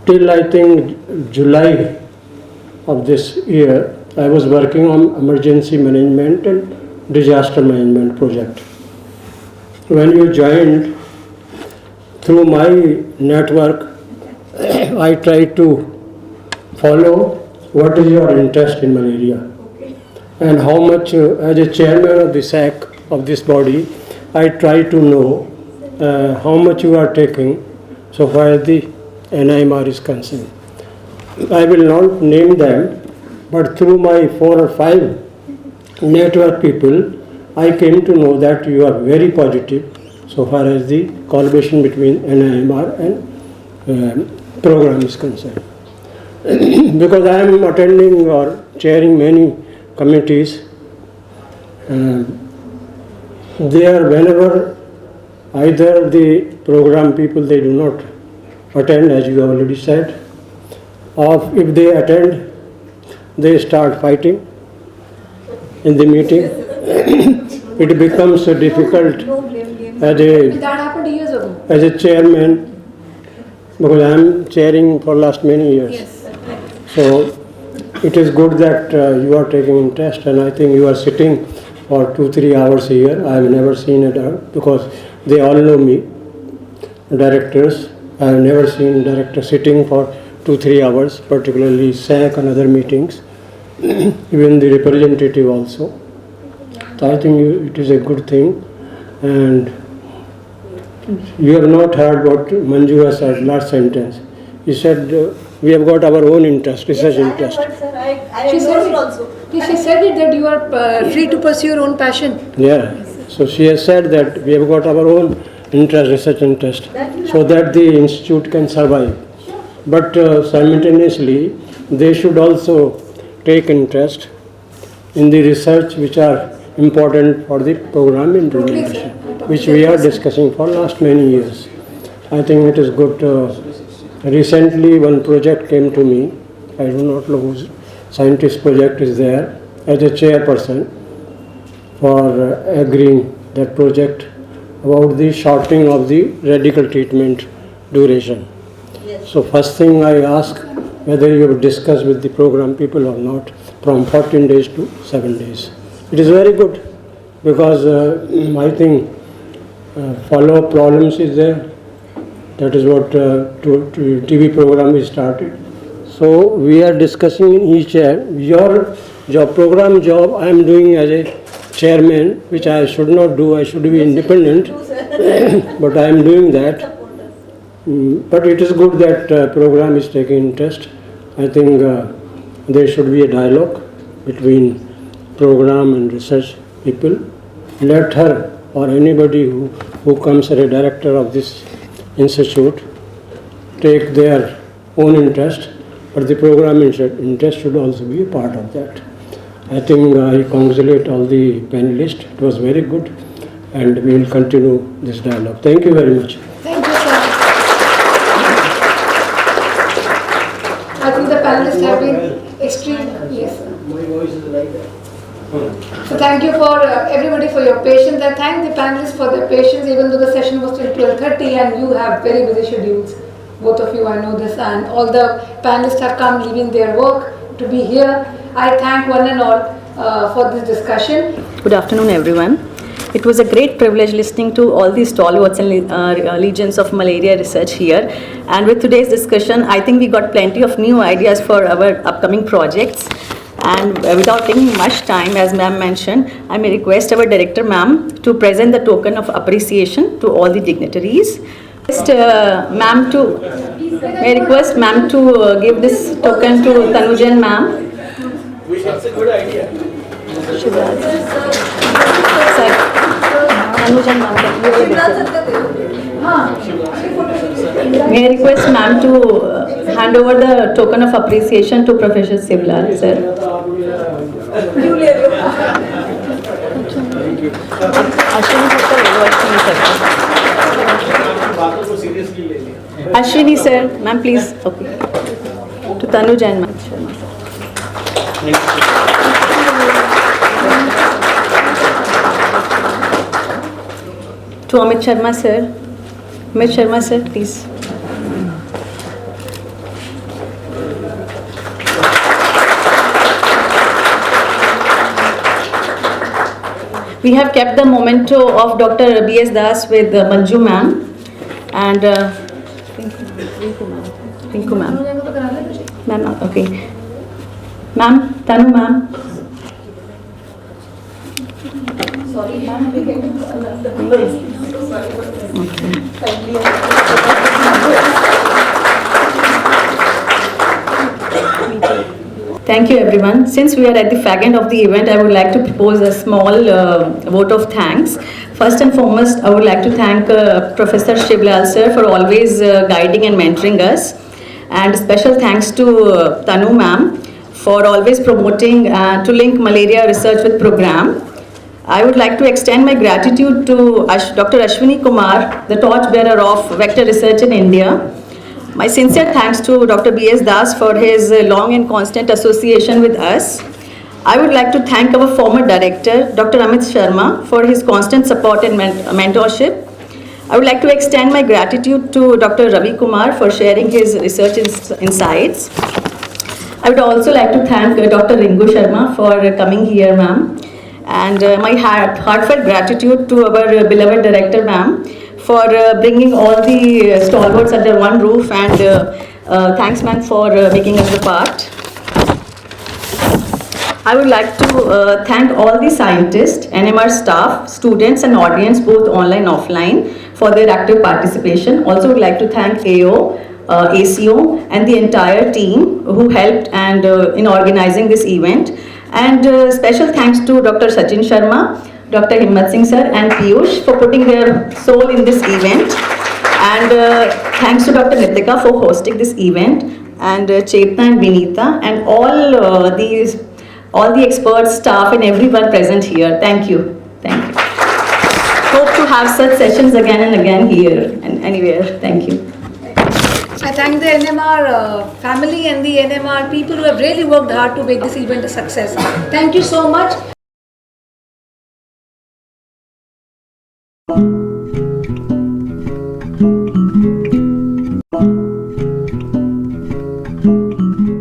Till I think July of this year, I was working on emergency management and disaster management project. When you joined, through my network, I tried to follow what is your interest in malaria and how much, as a chairman of the SAC of this body, I try to know how much you are taking so far as the NIMR is concerned. I will not name them, but through my 4 or 5 network people, I came to know that you are very positive so far as the collaboration between NIMR and program is concerned. Because I am attending or chairing many committees, there whenever either the program people they do not attend, as you have already said, or if they attend, they start fighting in the meeting. It becomes difficult That happened years ago. as a chairman, because I am chairing for last many years. Yes. So it is good that you are taking interest, and I think you are sitting for 2-3 hours a year. I have never seen it because they all know me, directors. I have never seen director sitting for 2-3 hours, particularly SAC and other meetings, even the representative also. So I think it is a good thing, and you have not heard what Manju has said last sentence. He said we have got our own interest, research interest. I heard, sir. I She said endorsed it. also. She said it that you are free to pursue your own passion. Yeah, so she has said that we have got our own interest, research interest, so that the institute can survive. But simultaneously, they should also take interest in the research which are important for the program implementation, which we are discussing for last many years. I think it is good. Recently, one project came to me. I do not know whose scientist project is there, as a chairperson for agreeing that project about the shortening of the radical treatment duration. So first thing I ask whether you have discussed with the program people or not, from 14 days to 7 days. It is very good, because I think follow-up problems is there. That is what TV program is started. So we are discussing in each year. Your job, program job, I am doing as a chairman, which I should not do. I should be independent, but I am doing that. But it is good that program is taking interest. I think there should be a dialogue between program and research people. Let her or anybody who comes as a director of this institute take their own interest, but the program interest should also be a part of that. I think I congratulate all the panelists. It was very good, and we will continue this dialogue. Thank you very much. Thank you, sir. I think the panelists have been extreme. Yes, sir. So thank you for everybody for your patience. I thank the panelists for their patience, even though the session was till 12:30 and you have very busy schedules. Both of you, I know this, and all the panelists have come leaving their work to be here. I thank one and all for this discussion. Good afternoon, everyone. It was a great privilege listening to all these stalwarts and legions of malaria research here. And with today's discussion, I think we got plenty of new ideas for our upcoming projects. And without taking much time, as ma'am mentioned, I may request our director, ma'am, to present the token of appreciation to all the dignitaries. May I request ma'am to give this token to Tanujan ma'am. That's a good idea. May I request ma'am to hand over the token of appreciation to Professor Shivlal, sir. Ashwini sir, ma'am please. Okay. To Tanuj and ma'am. To Amit Sharma sir. Amit Sharma sir, please. We have kept the memento of Dr. B.S. Das with Manju ma'am and Rinku ma'am. Ma'am, okay. Ma'am, Tanu ma'am. Sorry, ma'am. Thank you everyone. Since we are at the fag end of the event, I would like to propose a small vote of thanks. First and foremost, I would like to thank Professor Shivlal sir for always guiding and mentoring us. And special thanks to Tanu ma'am for always promoting to link malaria research with program. I would like to extend my gratitude to Dr. Ashwini Kumar, the torchbearer of vector research in India. My sincere thanks to Dr. B.S. Das for his long and constant association with us. I would like to thank our former director, Dr. Amit Sharma, for his constant support and mentorship. I would like to extend my gratitude to Dr. Ravi Kumar for sharing his research insights. I would also like to thank Dr. Ringu Sharma for coming here, ma'am. And my heartfelt gratitude to our beloved director, ma'am, for bringing all the stalwarts under one roof, and thanks ma'am for making us a part. I would like to thank all the scientists, NMR staff, students and audience both online and offline for their active participation. Also would like to thank AO, ACO and the entire team who helped and in organizing this event. And special thanks to Dr. Sachin Sharma, Dr. Himmat Singh sir and Piyush for putting their soul in this event. And thanks to Dr. Nitika for hosting this event, and Chetna and Vinita and all the experts, staff and everyone present here. Thank you. Thank you. Hope to have such sessions again and again here and anywhere. Thank you. I thank the NMR family and the NMR people who have really worked hard to make this event a success. Thank you so much.